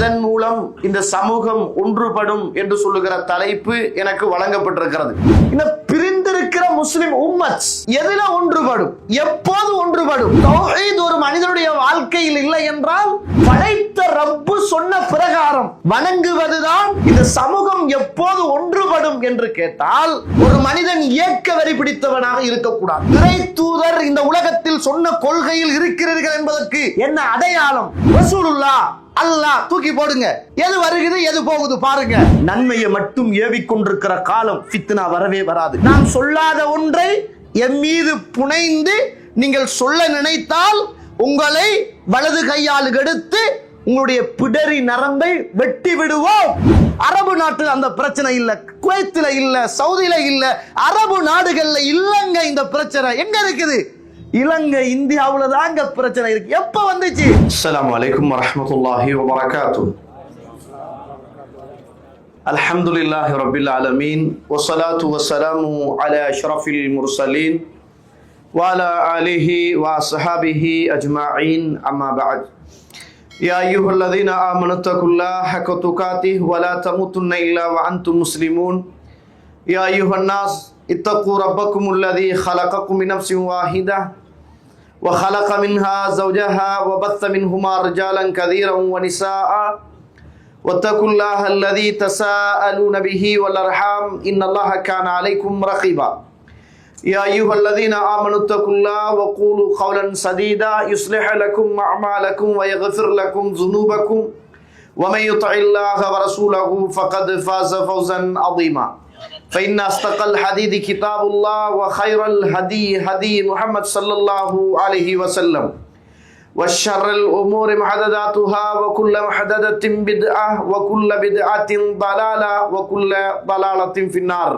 எதன் மூலம் இந்த சமூகம் ஒன்றுபடும் என்று சொல்லுகிற தலைப்பு எனக்கு வழங்கப்பட்டிருக்கிறது. இந்த பிரிந்திருக்கிற முஸ்லிம் உம்மத் எதில ஒன்றுபடும், எப்போது ஒன்றுபடும்? தௌஹீத் ஒரு மனிதனுடைய வாழ்க்கையில் இல்லை என்றால் படைத்த ரப்பு சொன்ன பிரகாரம் வணங்குவதுதான் இந்த சமூகம் எப்போது ஒன்றுபடும் என்று கேட்டால், ஒரு மனிதன் இயக்க வரி பிடித்தவனாக இருக்கக்கூடாது. இறை தூதர் இந்த உலகத்தில் சொன்ன கொள்கையில் இருக்கிறீர்கள் என்பதற்கு என்ன அடையாளம்? ரசூலுல்லாஹ், அல்லாஹ் தூக்கி போடுங்க. எது வருகிறது எது போகுது பாருங்க. நன்மையை மட்டும் ஏவிக்கொண்டிருக்கிற காலம் ஃபித்னா வரவே வராது. நாம் சொல்லாத ஒன்றை என் மீது புனைந்து நீங்கள் சொல்ல நினைத்தால் உங்களை வலது கையால் எடுத்து உங்களுடைய பிடரி நரம்பை வெட்டி விடுவோம். அரபு நாட்டில் அந்த பிரச்சனை இல்ல, குவைத்தில இல்ல, சவுதியில இல்ல, அரபு நாடுகள்ல இல்லங்க இந்த பிரச்சனை. எங்க இருக்குது? இலங்கை, இந்தியாவுல தாங்க பிரச்சனை இருக்கு. எப்ப வந்துச்சு? அஸ்ஸலாமு அலைக்கும் வரஹ்மத்துல்லாஹி வபரகாத்துஹு. அல்ஹம்துலில்லாஹி ரப்பில் ஆலமீன் வஸ்ஸலாத்து வஸ்ஸலாமு அலா அஷ்ரஃபில் முர்ஸலீன் வ அலா ஆலிஹி வ அஸ்ஹாபிஹி அஜ்மஈன். அம்மா பஅத். யா அய்யுஹல்லதீன ஆமனு தகுல்லாஹ ஹக்க துகாத்திஹி வ லா தமூதுன்ன இல்லா வ அன்தும் முஸ்லிமூன். யா அய்யுஹன் நாஸ் இத்தகு ரப்பக்குமுல்லதீ خلقكم من نفس واحدة وخلق منها زوجها وبث منهما رجالا كثيرا ونساء واتقوا الله الذي تساءلون به والأرحام إن الله كان عليكم رقيبا. يا أيها الذين آمنوا اتقوا الله وقولوا قولا سديدا يصلح لكم أعمالكم ويغفر لكم ذنوبكم ومن يطع الله ورسوله فقد فاز فوزا عظيما. فإن أصدق الحديث كتاب الله وخير الهدي هدي محمد صلى الله عليه وسلم وشر الأمور محدثاتها وكل محدثة بدعة وكل بدعة ضلالة وكل ضلالة في النار.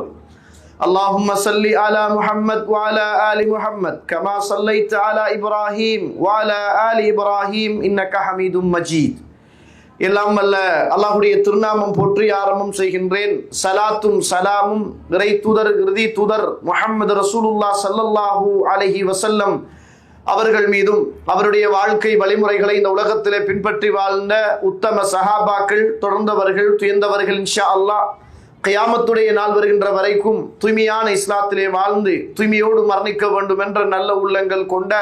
اللهم صل على محمد وعلى آل محمد كما صليت على إبراهيم وعلى آل إبراهيم إنك حميد مجيد. எல்லாம் வல்ல அல்லாஹ்வுடைய திருநாமம் போற்றி ஆரம்பம் செய்கின்றேன். சலாத்தும் சலாமும் இறை தூதர், இறுதி தூதர் முஹம்மது ரசூலுல்லாஹ் ஸல்லல்லாஹு அலைஹி வஸல்லம் அவர்கள் மீதும், அவருடைய வாழ்க்கை வழிமுறைகளை இந்த உலகத்திலே பின்பற்றி வாழ்ந்த உத்தம சஹாபாக்கள், தொடர்ந்தவர்கள், துயர்ந்தவர்கள் இன்ஷா அல்லாஹ் கியாமத்துடைய நாள் வருகின்ற வரைக்கும் தூய்மையான இஸ்லாத்திலே வாழ்ந்து தூய்மையோடு மரணிக்க வேண்டும் என்ற நல்ல உள்ளங்கள் கொண்ட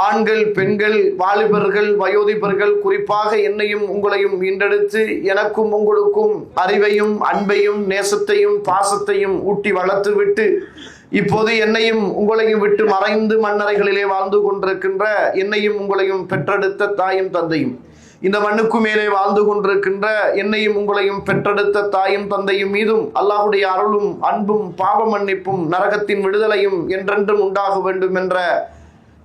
ஆண்கள், பெண்கள், வாலிபர்கள், வயோதிபர்கள், குறிப்பாக என்னையும் உங்களையும் ஈண்டெடுத்து எனக்கும் உங்களுக்கும் அறிவையும் அன்பையும் நேசத்தையும் பாசத்தையும் ஊட்டி வளர்த்து விட்டு இப்போது என்னையும் உங்களையும் விட்டு மறைந்து மண்ணறைகளிலே வாழ்ந்து கொண்டிருக்கின்ற என்னையும் உங்களையும் பெற்றெடுத்த தாயும் தந்தையும், இந்த மண்ணுக்கு மேலே வாழ்ந்து கொண்டிருக்கின்ற என்னையும் உங்களையும் பெற்றெடுத்த தாயும் தந்தையும் மீதும் அல்லாஹ்வுடைய அருளும் அன்பும் பாவ மன்னிப்பும் நரகத்தின் விடுதலையும் என்றென்றும் உண்டாக வேண்டும் என்ற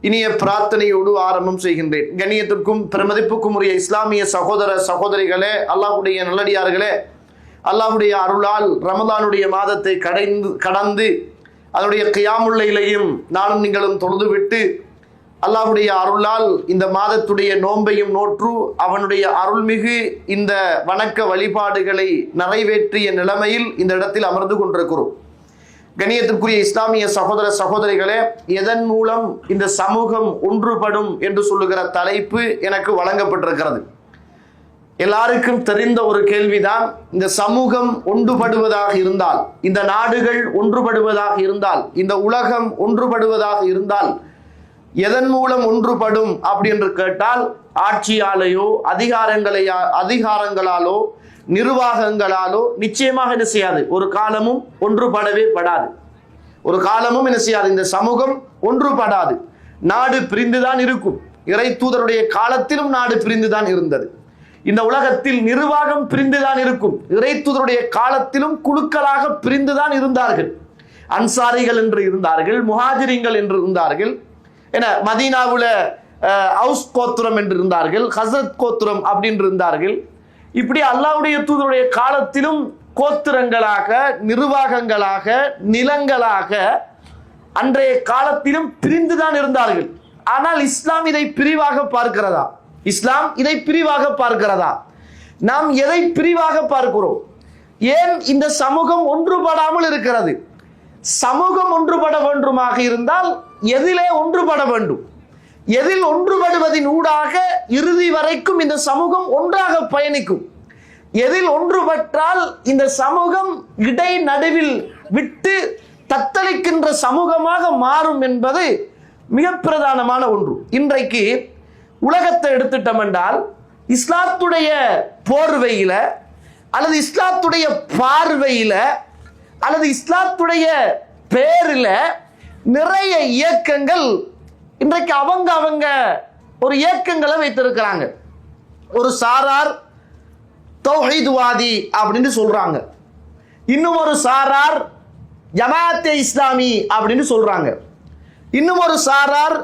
இனிய பிரார்த்தனையோடு ஆரம்பம் செய்கின்றேன். கண்ணியத்திற்கும் பெருமதிப்புக்கும் உரிய இஸ்லாமிய சகோதர சகோதரிகளே, அல்லாஹ்வுடைய நல்லடியார்களே, அல்லாஹ்வுடைய அருளால் ரமலானுடைய மாதத்தை கடந்து அதனுடைய கியாமுல் லைலையும் நானும் நீங்களும் தொழுதுவிட்டு அல்லாஹ்வுடைய அருளால் இந்த மாதத்துடைய நோன்பையும் நோற்று அவனுடைய அருள்மிகு இந்த வணக்க வழிபாடுகளை நிறைவேற்றிய நிலைமையில் இந்த இடத்தில் அமர்ந்து கொண்டிருக்கிறோம். கண்ணியத்திற்குரிய இஸ்லாமிய சகோதர சகோதரிகளே, எதன் மூலம் இந்த சமூகம் ஒன்றுபடும் என்று சொல்லுகிற தலைப்பு எனக்கு வழங்கப்பட்டிருக்கிறது. எல்லாருக்கும் தெரிந்த ஒரு கேள்விதான், இந்த சமூகம் ஒன்றுபடுவதாக இருந்தால், இந்த நாடுகள் ஒன்றுபடுவதாக இருந்தால், இந்த உலகம் ஒன்றுபடுவதாக இருந்தால் எதன் மூலம் ஒன்றுபடும் அப்படி என்று கேட்டால், ஆட்சியாலேயோ அதிகாரங்களாலோ நிர்வாகங்களாலோ நிச்சயமாக என்ன செய்யாது, ஒரு காலமும் ஒன்றுபடவே படாது. ஒரு காலமும் என்ன செய்யாது, இந்த சமூகம் ஒன்றுபடாது. நாடு பிரிந்துதான் இருக்கும். இறை தூதருடைய காலத்திலும் நாடு பிரிந்துதான் இருந்தது. இந்த உலகத்தில் நிர்வாகம் பிரிந்துதான் இருக்கும். இறை தூதருடைய காலத்திலும் குழுக்களாக பிரிந்துதான் இருந்தார்கள். அன்சாரிகள் என்று இருந்தார்கள், முஹாஜிரிங்கள் என்று இருந்தார்கள். என மதீனாவுல அவுஸ் கோத்திரம் என்று இருந்தார்கள், ஹஸரத் கோத்திரம் அப்படின்னு இருந்தார்கள். இப்படி அல்லாஹ்வுடைய தூதருடைய காலத்திலும் கோத்திரங்களாக, நிர்வாகங்களாக, நிலங்களாக அன்றைய காலத்திலும் பிரிந்துதான் இருந்தார்கள். ஆனால் இஸ்லாம் இதை பிரிவாக பார்க்கிறதா? இஸ்லாம் இதை பிரிவாக பார்க்கிறதா? நாம் எதை பிரிவாக பார்க்கிறோம்? ஏன் இந்த சமூகம் ஒன்றுபடாமல் இருக்கிறது? சமூகம் ஒன்றுபட வேண்டுமாக இருந்தால் எதிலே ஒன்றுபட வேண்டும்? எதில் ஒன்றுபடுவதின் ஊடாக இறுதி வரைக்கும் இந்த சமூகம் ஒன்றாக பயணிக்கும். எதில் ஒன்றுபட்டால் இந்த சமூகம் இடை நடுவில் விட்டு தத்தளிக்கின்ற சமூகமாக மாறும் என்பது மிக பிரதானமான ஒன்று. இன்றைக்கு உலகத்தை எடுத்துட்டோம் என்றால் இஸ்லாத்துடைய போர்வையில அல்லது இஸ்லாத்துடைய பார்வையில அல்லது இஸ்லாத்துடைய பேரில் நிறைய இயக்கங்கள் இன்றைக்கு அவங்க ஒரு இயக்கங்களை வைத்திருக்கிறாங்க. ஒரு சாரார் தௌஹீத்வாதி அப்படின்னு சொல்றாங்க, இன்னும் ஒரு சாரார் ஜமாத்தே இஸ்லாமி அப்படின்னு சொல்றாங்க, இன்னும் ஒரு சாரார்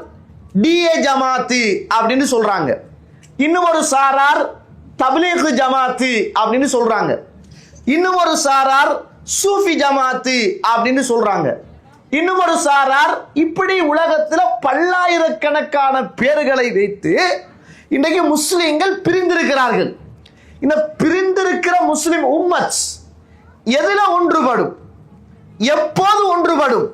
டிஏ ஜமாத்து அப்படின்னு சொல்றாங்க, இன்னும் ஒரு சாரார் தப்லீக் ஜமாத்து அப்படின்னு சொல்றாங்க, இன்னும் ஒரு சாரார் சூஃபி ஜமாத்து அப்படின்னு சொல்றாங்க, இன்னும் ஒரு சாரார் இப்படி உலகத்தில் பல்லாயிரக்கணக்கான பேர்களை வைத்து இன்றைக்கு முஸ்லிம்கள் பிரிந்திருக்கிறார்கள். இந்த பிரிந்திருக்கிற முஸ்லிம் உம்மத் எதுல ஒன்றுபடும், எப்போது ஒன்றுபடும்?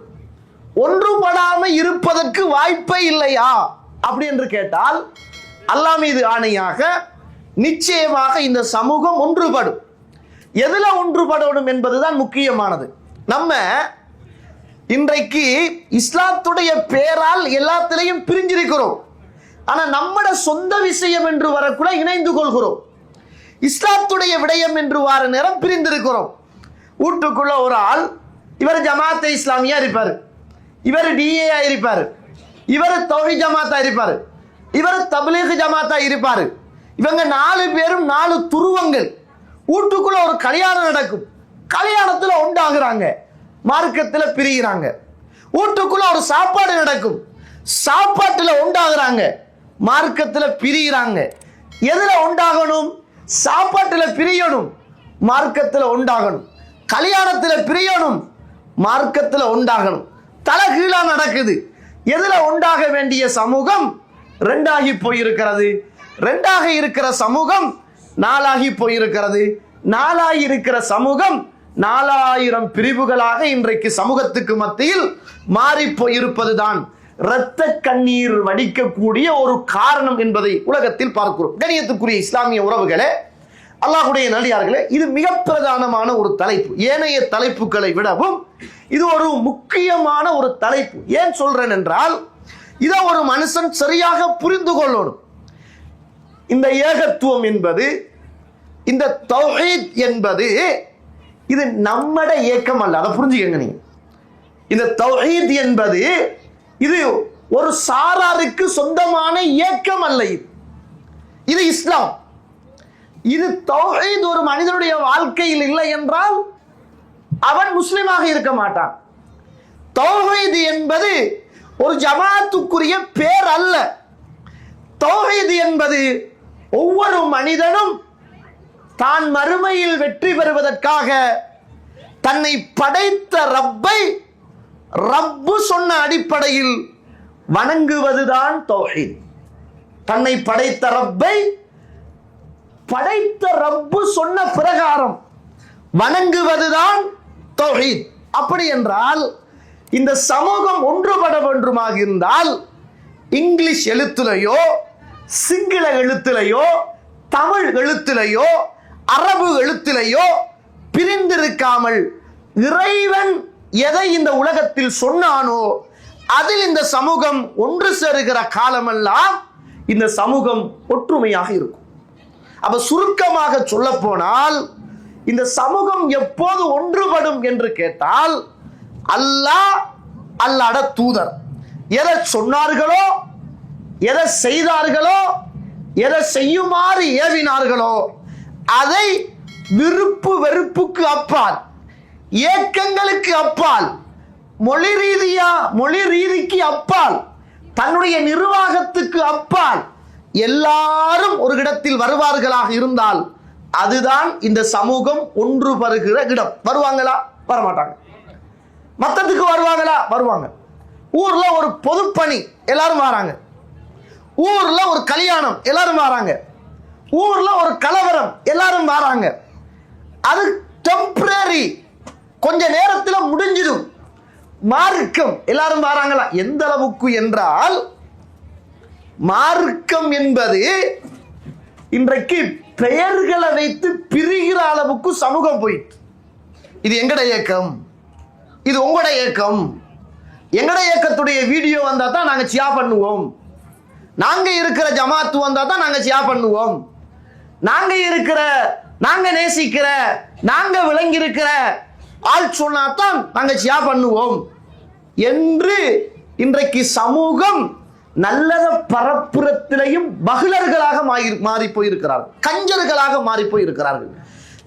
ஒன்றுபடாமல் இருப்பதற்கு வாய்ப்பே இல்லையா அப்படி என்று கேட்டால் அல்லாஹ் மீது ஆணையாக நிச்சயமாக இந்த சமூகம் ஒன்றுபடும். எதுல ஒன்றுபடணும் என்பதுதான் முக்கியமானது. நம்ம இன்றைக்கு இஸ்லாத்துடைய பேரால் எல்லாத்திலையும் பிரிஞ்சிருக்கிறோம். ஆனா நம்மட சொந்த விஷயம் என்று வரக்கூட இணைந்து கொள்கிறோம். இஸ்லாத்துடைய விடயம் என்று வார நேரம் பிரிந்திருக்கிறோம். வீட்டுக்குள்ள ஒரு ஆள், இவர் ஜமாத்தே இஸ்லாமியா இருப்பாரு, இவர் டிஏ இருப்பாரு, இவர் தௌஹீத் ஜமாத்தா இருப்பாரு, இவர் தப்லீக் ஜமாத்தா இருப்பாரு. இவங்க 4 பேரும் 4 துருவங்கள். வீட்டுக்குள்ள ஒரு கல்யாணம் நடக்கும், கல்யாணத்துல உண்டாகிறாங்க, மார்க்கத்துல பிரிகிறாங்க. வீட்டுக்குள்ள ஒரு சாப்பாடு நடக்கும், சாப்பாட்டுல உண்டாகிறாங்க, மார்க்கத்துல பிரிகிறாங்க. எதுல உண்டாகணும்? சாப்பாட்டுல பிரியணும், மார்க்கத்துல உண்டாகணும். கல்யாணத்துல பிரியணும், மார்க்கத்துல உண்டாகணும். தலைகீழா நடக்குது. எதுல உண்டாக வேண்டிய சமூகம் 2ஆகி போயிருக்கிறது. 2ஆக இருக்கிற சமூகம் 4ஆகி போயிருக்கிறது. 4ஆகி இருக்கிற சமூகம் 4000 பிரிவுகளாக இன்றைக்கு சமூகத்துக்கு மத்தியில் மாறி போயிருப்பதுதான் இரத்த கண்ணீர் வடிக்கக்கூடிய ஒரு காரணம் என்பதை உலகத்தில் பார்க்கிறோம். கணியத்துக்குரிய இஸ்லாமிய உறவுகளே, அல்லாஹ்வுடைய நல்லடியார்களே, இது மிக பிரதானமான ஒரு தலைப்பு. ஏனைய தலைப்புகளை விடவும் இது ஒரு முக்கியமான ஒரு தலைப்பு. ஏன் சொல்றேன் என்றால், இதை ஒரு மனுஷன் சரியாக புரிந்து கொள்ளணும். இந்த ஏகத்துவம் என்பது, இந்த தௌஹீத் என்பது இது நம்மட இயக்கம் அல்ல. அதை புரிஞ்சுக்கங்க நீங்க. இந்த தௌஹீத் என்பது இது ஒரு சாராருக்கு சொந்தமான இயக்கம் அல்ல. இது இஸ்லாம். இது தௌஹீத் ஒரு மனிதனுடைய வாழ்க்கையில் இல்லை என்றால் அவன் முஸ்லிமாக இருக்க மாட்டான். தௌஹீத் என்பது ஒரு ஜமாத்துக்குரிய பேர் அல்ல. தௌஹீத் என்பது ஒவ்வொரு மனிதனும் தான் மறுமையில் வெற்றி பெறுவதற்காக தன்னை படைத்த ரப்பை ரப்பு சொன்ன அடிப்படையில் வணங்குவதுதான் தௌஹீத். தன்னை படைத்த ரப்பை படைத்த ரப்பு சொன்ன பிரகாரம் வணங்குவதுதான் தௌஹீத். அப்படி என்றால் இந்த சமூகம் ஒன்றுபட வேண்டுமாக இருந்தால் இங்கிலீஷ் எழுத்துலையோ, சிங்கள எழுத்துலையோ, தமிழ் எழுத்துலையோ, அரபு எழுத்துலையோ பிரிந்திருக்காமல் இறைவன் எதை இந்த உலகத்தில் சொன்னானோ அதில் இந்த சமூகம் ஒன்று சேருகிற காலமெல்லாம் இந்த சமூகம் ஒற்றுமையாக இருக்கும். அப்ப சுருக்கமாக சொல்ல போனால் இந்த சமூகம் எப்போது ஒன்றுபடும் என்று கேட்டால் அல்லாஹ், அல்லாஹ்ட தூதர் எதை சொன்னார்களோ, எதை செய்தார்களோ, எதை செய்யுமாறு ஏவினார்களோ அதை விருப்பு வெறுப்புக்கு அப்பால், ஏக்கங்களுக்கு அப்பால், மொழி ரீதிக்கு அப்பால், தன்னுடைய நிர்வாகத்துக்கு அப்பால் எல்லாரும் ஒரு இடத்தில் வருவார்களாக இருந்தால் அதுதான் இந்த சமூகம் ஒன்று பெறுகிற இடம். வருவாங்களா? வரமாட்டாங்க. மத்தத்துக்கு வருவாங்களா? வருவாங்க. ஊர்ல ஒரு பொதுப்பணி எல்லாரும் வராங்க, ஊர்ல ஒரு கல்யாணம் எல்லாரும் வராங்க, ஊர்ல ஒரு கலவரம் எல்லாரும் வராங்க. அது டெம்பரரி, கொஞ்ச நேரத்தில் முடிஞ்சிடும். மார்க்கம் எல்லாரும் வராங்களா? எந்த அளவுக்கு என்றால் மார்க்கம் என்பது இன்றைக்கு பெயர்களை வைத்து பிரிகிற அளவுக்கு சமூகம் போயிட்டு. இது எங்கட இயக்கம், இது உங்களோட இயக்கம். எங்கட இயக்கத்துடைய வீடியோ வந்தா தான் நாங்க சியா பண்ணுவோம். நாங்க இருக்கிற ஜமாத்து வந்தா தான் நாங்க சியா பண்ணுவோம். நாங்க இருக்கிற, நாங்க நேசிக்கிற, நாங்க விளங்கி இருக்கிற ஆள் சொன்னாதான் நாங்க சியா பண்ணுவோம் என்று இன்றைக்கு சமூகம் நல்லத பரப்புறத்திலையும் பகிலர்களாக மாறி போயிருக்கிறார்கள், கஞ்சர்களாக மாறி போயிருக்கிறார்கள்.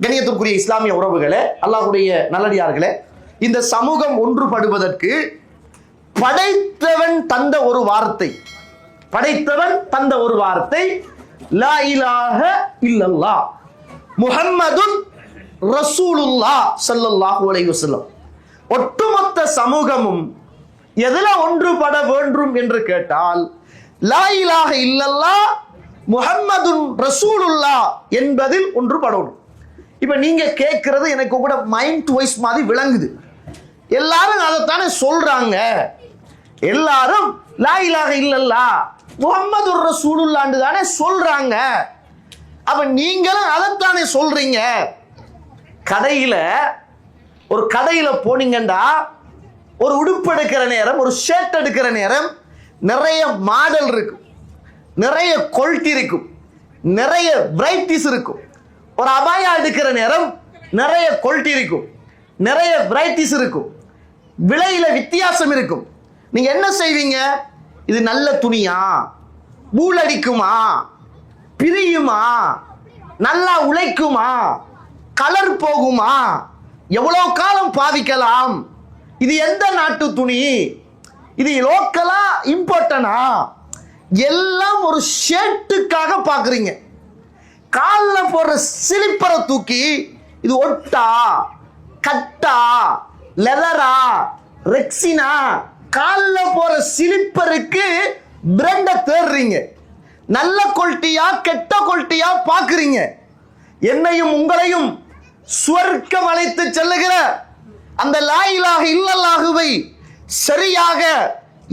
கண்ணியத்திற்குரிய இஸ்லாமிய உறவுகளே, அல்லாஹ்வுடைய நல்லடியார்களே, இந்த சமூகம் ஒன்றுபடுவதற்கு படைத்தவன் தந்த ஒரு வார்த்தை, படைத்தவன் தந்த ஒரு வார்த்தை லா இலாஹ இல்லல்லாஹ் முஹம்மதுன் ரசூலுல்லாஹ் ஸல்லல்லாஹு அலைஹி வஸல்லம். ஒட்டுமொத்த சமூகமும் எதுல ஒன்றுபட வேண்டும் என்று கேட்டால் லா இலாஹ இல்லல்லாஹ் முஹம்மதுன் ரசூலுல்லாஹ் என்பதில் ஒன்றுபடணும். இப்ப நீங்க கேட்கிறது எனக்கு கூட மைண்ட் வாய்ஸ் மாதிரி விளங்குது. எல்லாரும் அதைத்தானே சொல்றாங்க, எல்லாரும் லா இலாஹ இல்லல்லாஹ் முஹம்மதுர் ரசூலுல்லாஹ் தானே சொல்றாங்க. அப்ப நீங்களும் அதைத்தானே சொல்றீங்க. ஒரு கடையில போனீங்கண்டா ஒரு உடுப்பு எடுக்கிற நேரம், ஒரு ஷர்ட் எடுக்கிற நேரம் நிறைய மாடல் இருக்கும், நிறைய குவாலிட்டி இருக்கும், நிறைய வெரைட்டிஸ் இருக்கும். ஒரு அபாயா எடுக்கிற நேரம் நிறைய குவாலிட்டி இருக்கும், நிறைய வெரைட்டிஸ் இருக்கும், விலையில வித்தியாசம் இருக்கும். நீங்க என்ன செய்வீங்க? இது நல்ல துணியா, பூலடிக்குமா, பிரியுமா, நல்லா உழைக்குமா, கலர் போகுமா, எவ்வளவு காலம் பாவிக்கலாம், இது எந்த நாட்டு துணி, இது லோக்கலா இம்போர்ட்டனா, எல்லாம் ஒரு ஷர்ட்டுக்காக பாக்குறீங்க. காலில் போடுற சிலிப்பரை தூக்கி இது ஒட்டா, கட்டா, லெதரா, ரெக்ஸினா, காலில் போற சிலிப்பருக்கு பிராண்ட தேடுறீங்க. நல்ல குவாலிட்டியா கெட்ட குவாலிட்டியா பாக்குறீங்க. என்னையும் உங்களையும் சுவர்க்கம் அழைத்து செல்லுகிற அந்த லா இலாஹ இல்லல்லாஹுவை சரியாக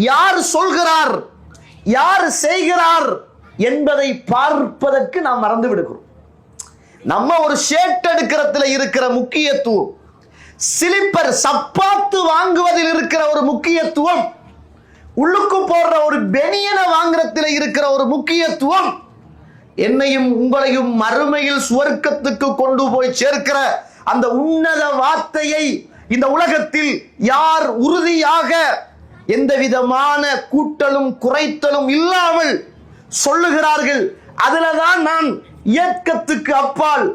யார் சொல்கிறார், யார் செய்கிறார் என்பதை பார்ப்பதற்கு நாம் மறந்து விடுகிறோம். நம்ம ஒரு ஷர்ட் எடுக்கிறதுல இருக்கிற முக்கியத்துவம், சிலிப்பர் சப்பாத்து வாங்குவதில் இருக்கிற ஒரு முக்கியத்துவம், உள்ளுக்கு போடுற ஒரு பெனியனை வாங்குறதுல இருக்கிற ஒரு முக்கியத்துவம், என்னையும் உங்களையும் மறுமையில் சுவர்க்கத்துக்கு கொண்டு போய் சேர்க்கிற அந்த உன்னத வார்த்தையை இந்த உலகத்தில் யார் உறுதியாக எந்த விதமான கூட்டலும் குறைத்தலும் இல்லாமல் சொல்லுகிறார்கள், அதுலதான் நான் இயக்கத்துக்கு அப்பால்,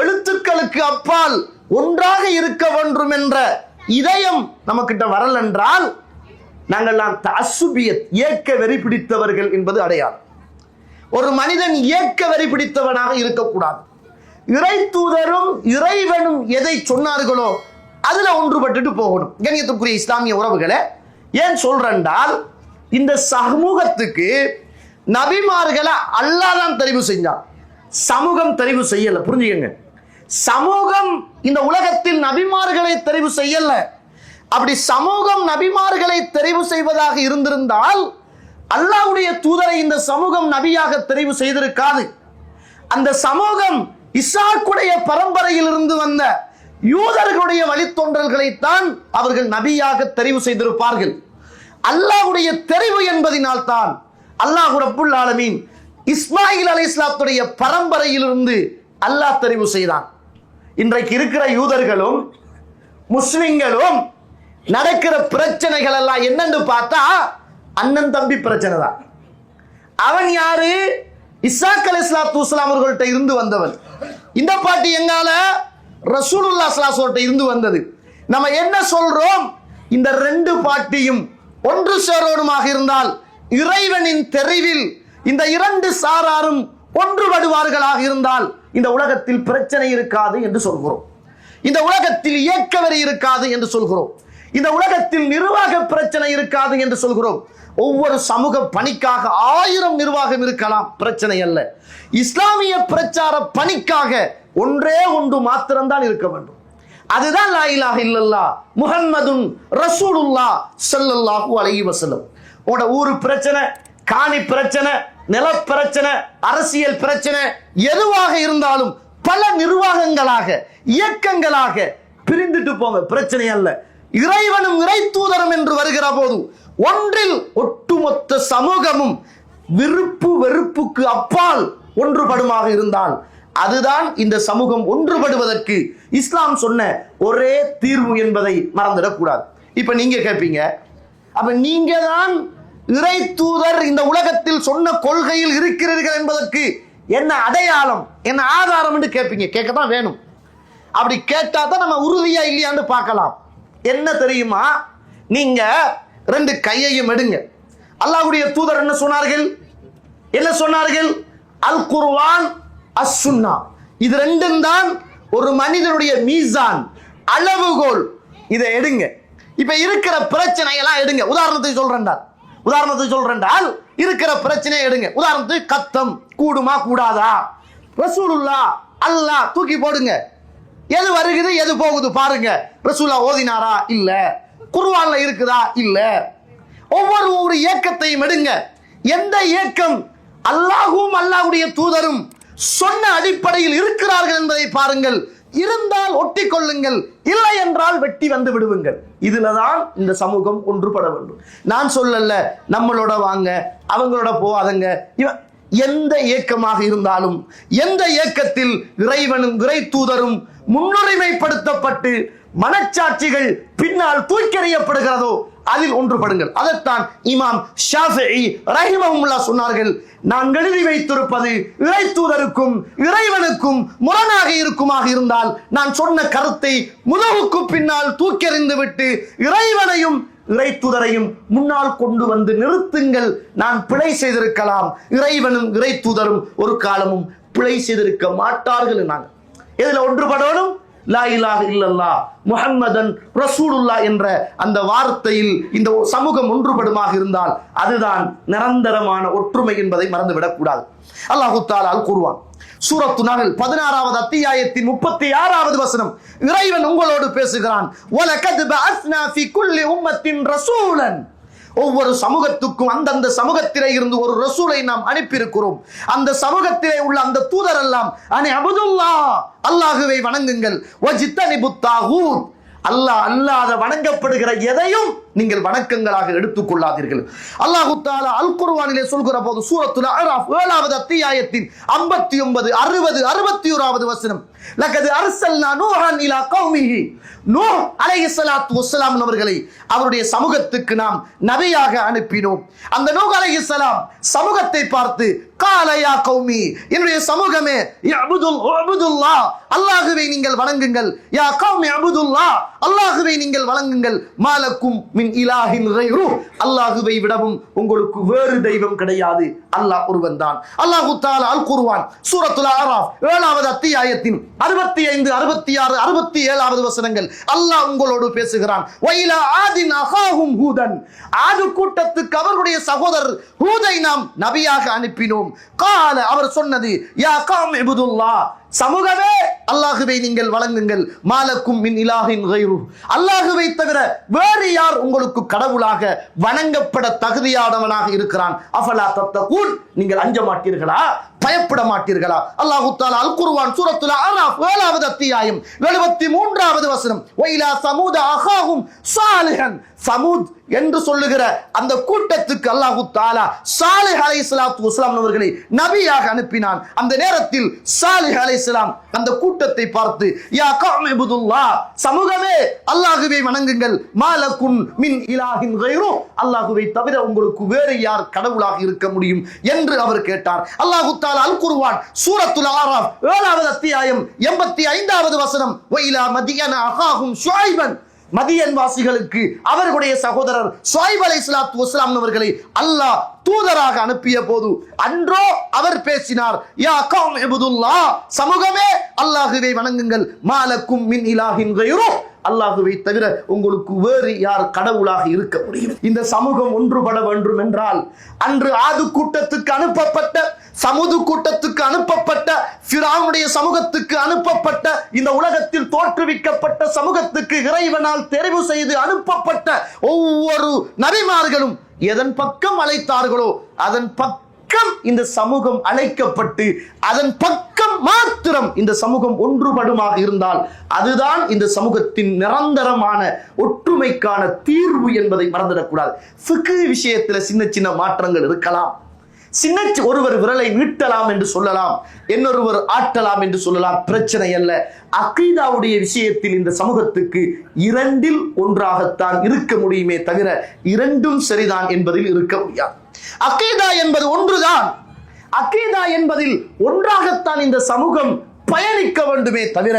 எழுத்துக்களுக்கு அப்பால் ஒன்றாக இருக்க வேண்டும் என்ற இதயம் நமக்கிட்ட வரல் என்றால் நாங்கள்லாம் தஅஸ்ஸுபியத், ஏக்க வெறி பிடித்தவர்கள் என்பது அடையாளம். ஒரு மனிதன் ஏக்க வெறி பிடித்தவனாக இருக்கக்கூடாது. இறை தூதரும் இறைவனும் எதை சொன்னார்களோ அதுல ஒன்றுபட்டு போகணும். கண்ணியத்திற்குரிய இஸ்லாமிய உறவுகளை ஏன் சொல்றேன்டால், இந்த சமூகத்துக்கு நபிமார்களை அல்லாஹ் தான் தெரிவு செஞ்சான், சமூகம் தெரிவு செய்யல. புரிஞ்சுக்கங்க, சமூகம் இந்த உலகத்தில் நபிமார்களை தெரிவு செய்யல. அப்படி சமூகம் நபிமார்களை தெரிவு செய்வதாக இருந்திருந்தால் அல்லாஹ்வுடைய தூதரை இந்த சமூகம் நபியாக தெரிவு செய்திருக்காது. அந்த சமூகம் இஸ்ஹாக்குடைய பரம்பரையில் இருந்து வந்த யூதர்களுடைய வழித்தோன்றல்களைத்தான் அவர்கள் நபியாக தெரிவு செய்திருப்பார்கள். அல்லாஹ்வுடைய தெரிவு என்பதினால் தான் அல்லாஹ் ரப்புல் ஆலமீன் இஸ்மாயில் அலைஹிஸ்ஸலாத்துடைய பரம்பரையிலிருந்து அல்லாஹ் தெரிவு செய்தான். இன்றைக்கு இருக்கிற யூதர்களும் முஸ்லிம்களும் நடக்கிற பிரச்சனைகள் எல்லாம் என்னன்னு பார்த்தா அண்ணன் தம்பி பிரச்சனை தான். அவன் யாரு? இஸ்ஹாக் அலைஹிஸ்ஸலாத்து வஸ்ஸலாம் அவர்கள்ட்ட இருந்து வந்தவன். இந்த பாட்டி எங்கால? ரசூலுல்லாஹ் ஸல்லல்லாஹு அலைஹி வஸல்லம் இருந்து வந்தது. நம்ம என்ன சொல்றோம்? இந்த ரெண்டு பாட்டியும் ஒன்று சேரோடுமாக இருந்தால் இறைவனின் தெரிவில் இந்த இரண்டு சாராரும் ஒன்றுபடுவார்களாக இருந்தால் இந்த உலகத்தில் பிரச்சனை இருக்காது என்று சொல்கிறோம். இந்த உலகத்தில் இயக்கவெறி இருக்காது என்று சொல்கிறோம். இந்த உலகத்தில் நிர்வாக பிரச்சனை இருக்காது என்று சொல்கிறோம். ஒவ்வொரு சமூக பணிக்காக 1000 நிர்வாகம் இருக்கலாம், பிரச்சனை அல்ல. இஸ்லாமிய பிரச்சார பணிக்காக ஒன்றே ஒன்று மாத்திரம்தான் இருக்க வேண்டும். அதுதான் லா இலாஹ இல்லல்லாஹ் முஹம்மதுன் ரசூலுல்லாஹ் ஸல்லல்லாஹு அலைஹி வஸல்லம். உங்களோட ஊரு பிரச்சனை, காணி பிரச்சனை, நில பிரச்சனை, அரசியல் பிரச்சனை எதுவாக இருந்தாலும் பல நிர்வாகங்களாக, இயக்கங்களாக பிரிந்துட்டு போங்க, பிரச்சனை அல்ல. இறைவனும் இறை தூதரும் என்று வருகிற போது ஒன்றில் ஒட்டுமொத்த சமூகமும் விருப்பு வெறுப்புக்கு அப்பால் ஒன்றுபடுமாக இருந்தால் அதுதான் இந்த சமூகம் ஒன்றுபடுவதற்கு இஸ்லாம் சொன்ன ஒரே தீர்வு என்பதை மறந்துடக்கூடாது. இப்ப நீங்க கேட்பீங்க, அப்ப நீங்க தான் இறை தூதர் இந்த உலகத்தில் சொன்ன கொள்கையில் இருக்கிறீர்கள் என்பதற்கு என்ன அடையாளம், என்ன ஆதாரம் என்று கேட்பீங்க. கேட்கத்தான் வேணும். அப்படி கேட்டா தான் நம்ம உறுதியா இல்லையான்னு பார்க்கலாம். என்ன தெரியுமா, நீங்க 2 கையையும் எடுங்க. அல்லாஹ்வுடைய தூதர் என்ன சொன்னார்கள்? என்ன சொன்னார்கள்? அல் குர்ஆன், அஸ் சுன்னா. இது ரெண்டும் தான் ஒரு மனிதனுடைய மீசான், அளவுகோல். இதை எடுங்க. இப்ப இருக்கிற பிரச்சனையெல்லாம் எடுங்க. உதாரணத்துக்கு சொல்றேன்டால் இருக்கிற பிரச்சனையை எடுங்க. உதாரணத்துக்கு கத்தம் கூடுமா கூடாதா, ரசூலுல்லாஹ் அல்லாஹ் தூக்கி போடுங்க. எது வருகுது எது போகுது பாருங்க. ரசூலுல்லாஹ் ஓதினாரா இல்ல, குர்ஆன்ல இருக்குதா இல்ல. ஒவ்வொரு இயக்கத்தையும் எடுங்க. எந்த இயக்கம் அல்லாஹ்வும் அல்லாஹ்வுடைய தூதரும் சொன்ன அடிப்படையில் இருக்கிறார்கள் என்பதை பாருங்கள். இருந்தால் ஒட்டி கொள்ளுங்கள், இல்லை என்றால் வெட்டி வந்து விடுவுங்கள். இதுலதான் இந்த சமூகம் ஒன்றுபட வேண்டும். நான் சொல்லல நம்மளோட வாங்க அவங்களோட போவாதங்க. எந்த இயக்கமாக இருந்தாலும், எந்த இயக்கத்தில் இறைவனும் இறை தூதரும் முன்னுரிமைப்படுத்தப்பட்டு மனச்சாட்சிகள் பின்னால் தூக்கெறியப்படுகிறதோ அதில் ஒன்றுபடுங்கள். அதைத்தான் இமாம் ஷாஃபிஈ ரஹிமஹுல்லாஹ் சொன்னார்கள், நான் எழுதி வைத்திருப்பது இறை தூதருக்கும் இறைவனுக்கும் முரணாக இருக்குமாக இருந்தால் நான் சொன்ன கருத்தை முதுகுக்கு பின்னால் தூக்கெறிந்து விட்டு இறைவனையும் இறை தூதரையும் முன்னால் கொண்டு வந்து நிறுத்துங்கள். நான் பிழை செய்திருக்கலாம், இறைவனும் இறை தூதரும் ஒரு காலமும் பிழை செய்திருக்க மாட்டார்கள். நாங்கள் எதுல ஒன்றுபடணும்? லா இலாஹ இல்லல்லாஹ் முஹம்மதன் ரசூலுல்லாஹ் என்ற அந்த வார்த்தையில் இந்த சமூகம் ஒன்றுபடுமாக இருந்தால் அதுதான் நிரந்தரமான ஒற்றுமை என்பதை மறந்துவிடக் கூடாது. அல்லாஹ் தஆலா அல் குர்ஆன் சூரத்து நஹல் 16வது அத்தியாயத்தின் 36வது வசனம் இறைவன் உங்களோடு பேசுகிறான். வலகத் பஅஸ்னா ஃபீ குல்லி உம்மத்தின் ரசூலன். ஒவ்வொரு சமூகத்துக்கும் அந்தந்த சமூகத்திலே இருந்து ஒரு ரசூலை நாம் அனுப்பியிருக்கிறோம். அந்த சமூகத்திலே உள்ள அந்த தூதர் எல்லாம் அனி அபுதுல்லாஹ், அல்லாஹ்வை வணங்குங்கள், வஜ்தனிபுத் தாகூத், அல்லாஹ் அல்லாத வணங்கப்படுகிற எதையும் நீங்கள் வணக்கங்களாக எடுத்துக் கொள்ளாதீர்கள். அல்லாஹ் தஆலா அல் குர்ஆனிலே சொல்கிற போது சூரத்துல் அராஃப் 7வது அத்தியாயத்தின் 59, 60, 61வது வசனம் லகத் அர்சல்னா நூஹன் இலா கௌமிஹி, நூஹ் அலைஹிஸ்ஸலாத்து வஸ்ஸலாம் அவர்களை அவருடைய சமூகத்துக்கு நாம் நபியாக அனுப்பினோம். அந்த நூஹ் அலைஹிஸ்ஸலாம் சமூகத்தை பார்த்து கால யா கௌமி, என்னுடைய சமூகமே இஅ்புதுல்லாஹ், அல்லாஹ்வை நீங்கள் வணங்குங்கள். யா கௌமி இஅ்புதுல்லாஹ், அல்லாஹ்வை நீங்கள் வணங்குங்கள். மாலக்கும் மின் இலாஹின் கைரு, அல்லாஹ்வை விடவும் உங்களுக்கு வேறு தெய்வம் கிடையாது, அல்லாஹ் ஒருவன் தான். அல்லாஹ் தஆலா அல் குர்ஆன் சூரத்துல் அராஃப் 7வது அத்தியாயத்தின் 65, 66, 67வது வசனங்கள் அல்லாஹ் உங்களோடு பேசுகிறான். வைலா ஆதின் அகாஹும் ஹூதன், ஆது கூட்டத்துக்கு அவர்களுடைய சகோதரர் ஹூதை நாம் நபியாக அனுப்பினோம். கால, அவர் சொன்னது, யா கௌமி இபுதுல்லாஹ், சமூகமே அல்லாஹ்வை நீங்கள் வணங்குங்கள். மாலக்கும் மின் இலாஹின் கைரு, அல்லாஹ்வை தவிர வேறு யார் உங்களுக்கு கடவுளாக வணங்கப்பட தகுதியானவனாக இருக்கிறான். அஃபலா தத்தகூன், நீங்கள் அஞ்ச மாட்டீர்களா, பயப்பட மாட்டீர்களா? அல்லாஹ் தஆலா அல் குர்ஆன் சூரத்துல் அராஃப் 7வது அத்தியாயம் 73வது வசனம் வைலா சமூத அகாஹும் சாலிஹன், சமூத் என்று சொல்லுகிற அந்த கூட்டத்துக்கு அல்லாஹ் தஆலா சாலிஹ் அலைஹிஸ்ஸலாத்து வஸ்ஸலாம் அவர்களை நபியாக அனுப்பினான். அந்த நேரத்தில் சாலிஹ் அலைஹிஸ்ஸலாம் அந்த கூட்டத்தை பார்த்து யா கௌமி இபுதுல்லாஹ், சமூகமே அல்லாஹ்வை வணங்குங்கள். மாலக்கும் மின் இலாஹின் கைரு, அல்லாஹ்வை தவிர உங்களுக்கு வேறு யார் கடவுளாக இருக்க முடியும் என்று அவர் கேட்டார். அல்லாஹ் தஆலா அல் குர்ஆன் சூரத்துல் அராஃப் 7வது அத்தியாயம் 85வது வசனம் வைலா மதியன அகாஹும் ஷுஐபன், மதியன் வாசிகளுக்கு அவர்களுடைய சகோதரர் ஷுஐப் அலைஹிஸ்ஸலாத்து வஸ்ஸலாம் அவர்களை அல்லாஹ் தூதராக அனுப்பிய போது அன்றோ அவர் பேசினார், யா கௌமி இபுதுல்லாஹ், சமூகமே அல்லாஹ்வை வணங்குங்கள். மாலக்கும் மின் இலாஹின் கைரு, அல்லாஹ்வை தவிர உங்களுக்கு வேறு யார் கடவுளாக இருக்க முடியும்? இந்த சமூகம் ஒன்றுபட வேண்டும் என்றால் அன்று ஆது கூட்டத்துக்கு அனுப்பப்பட்ட, சமூது கூட்டத்துக்கு அனுப்பப்பட்ட, ஃபிரௌனுடைய சமூகத்துக்கு அனுப்பப்பட்ட, இந்த உலகத்தில் தோற்றுவிக்கப்பட்ட சமூகத்துக்கு இறைவனால் தெரிவு செய்து அனுப்பப்பட்ட ஒவ்வொரு நபிமார்களும் எதன் பக்கம் அழைத்தார்களோ அதன் பக்கம் பக்கம் இந்த சமூகம் அழைக்கப்பட்டு அதன் பக்கம் மாத்திரம் இந்த சமூகம் ஒன்றுபடுமாக இருந்தால் அதுதான் இந்த சமூகத்தின் நிரந்தரமான ஒற்றுமைக்கான தீர்வு என்பதை மறந்துடக்கூடாது. ஃபிக்ஹ் விஷயத்துல சின்ன சின்ன மாற்றங்கள் இருக்கலாம். சின்ன ஒருவர் விரலை நீட்டலாம் என்று சொல்லலாம், இன்னொருவர் ஆட்டலாம் என்று சொல்லலாம், பிரச்சனை அல்ல. அகீதாவுடைய விஷயத்தில் இந்த சமூகத்துக்கு இரண்டில் ஒன்றாகத்தான் இருக்க முடியுமே தவிர இரண்டும் சரிதான் என்பதில் இருக்க முடியாது. அகீதா என்பது ஒன்றுதான். அகீதா என்பதில் ஒன்றாகத்தான் இந்த சமூகம் பயணிக்க வேண்டுமே தவிர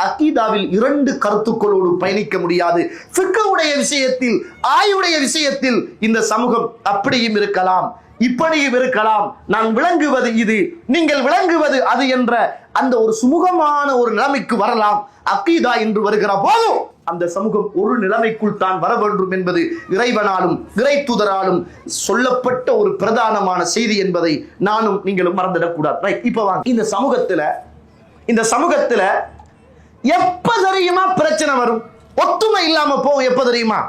அகீதாவில் இரண்டு கருத்துக்களோடு பயணிக்க முடியாது. ஃபிக்ஹுடைய விஷயத்தில், ஆயுடைய விஷயத்தில் இந்த சமூகம் அப்படியும் இருக்கலாம், இப்படியும் இருக்கலாம். நான் விளங்குவது இது, நீங்கள் விளங்குவது அது என்ற அந்த ஒரு சுமூகமான ஒரு நிலைமைக்கு வரலாம். அகீதா என்று வருகிற போதும் அந்த சமூகம் ஒரு நிலைமைக்குள் தான் வர வேண்டும் என்பது இறைவனாலும் இறை தூதராலும் சொல்லப்பட்ட ஒரு பிரதானமான செய்தி என்பதை நானும் நீங்களும் மறந்துடக்கூடாது. ரைட், இப்ப வாங்க, இந்த சமூகத்துல எப்ப தெரியுமா பிரச்சனை வரும், ஒத்துமை இல்லாம போகும்? எப்ப தெரியுமா?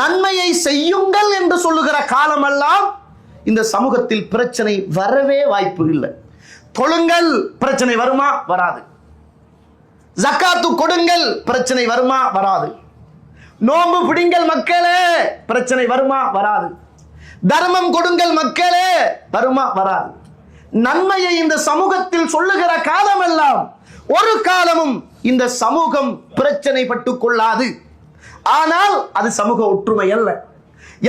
நன்மையை செய்யுங்கள் என்று சொல்லுகிற காலமெல்லாம் இந்த சமூகத்தில் பிரச்சனை வரவே வாய்ப்பு இல்லை. தொழுங்கள், பிரச்சனை வருமா? வராது. ஜக்காத்து கொடுங்கள், பிரச்சனை வருமா? வராது. நோன்பு பிடிங்கள் மக்களே, பிரச்சனை வருமா? வராது. தர்மம் கொடுங்கள் மக்களே, வருமா? வராது. நன்மையை இந்த சமூகத்தில் சொல்லுகிற காலமெல்லாம் ஒரு காலமும் இந்த சமூகம் பிரச்சனை பட்டுக் கொள்ளாது. ஆனால் அது சமூக ஒற்றுமை அல்ல.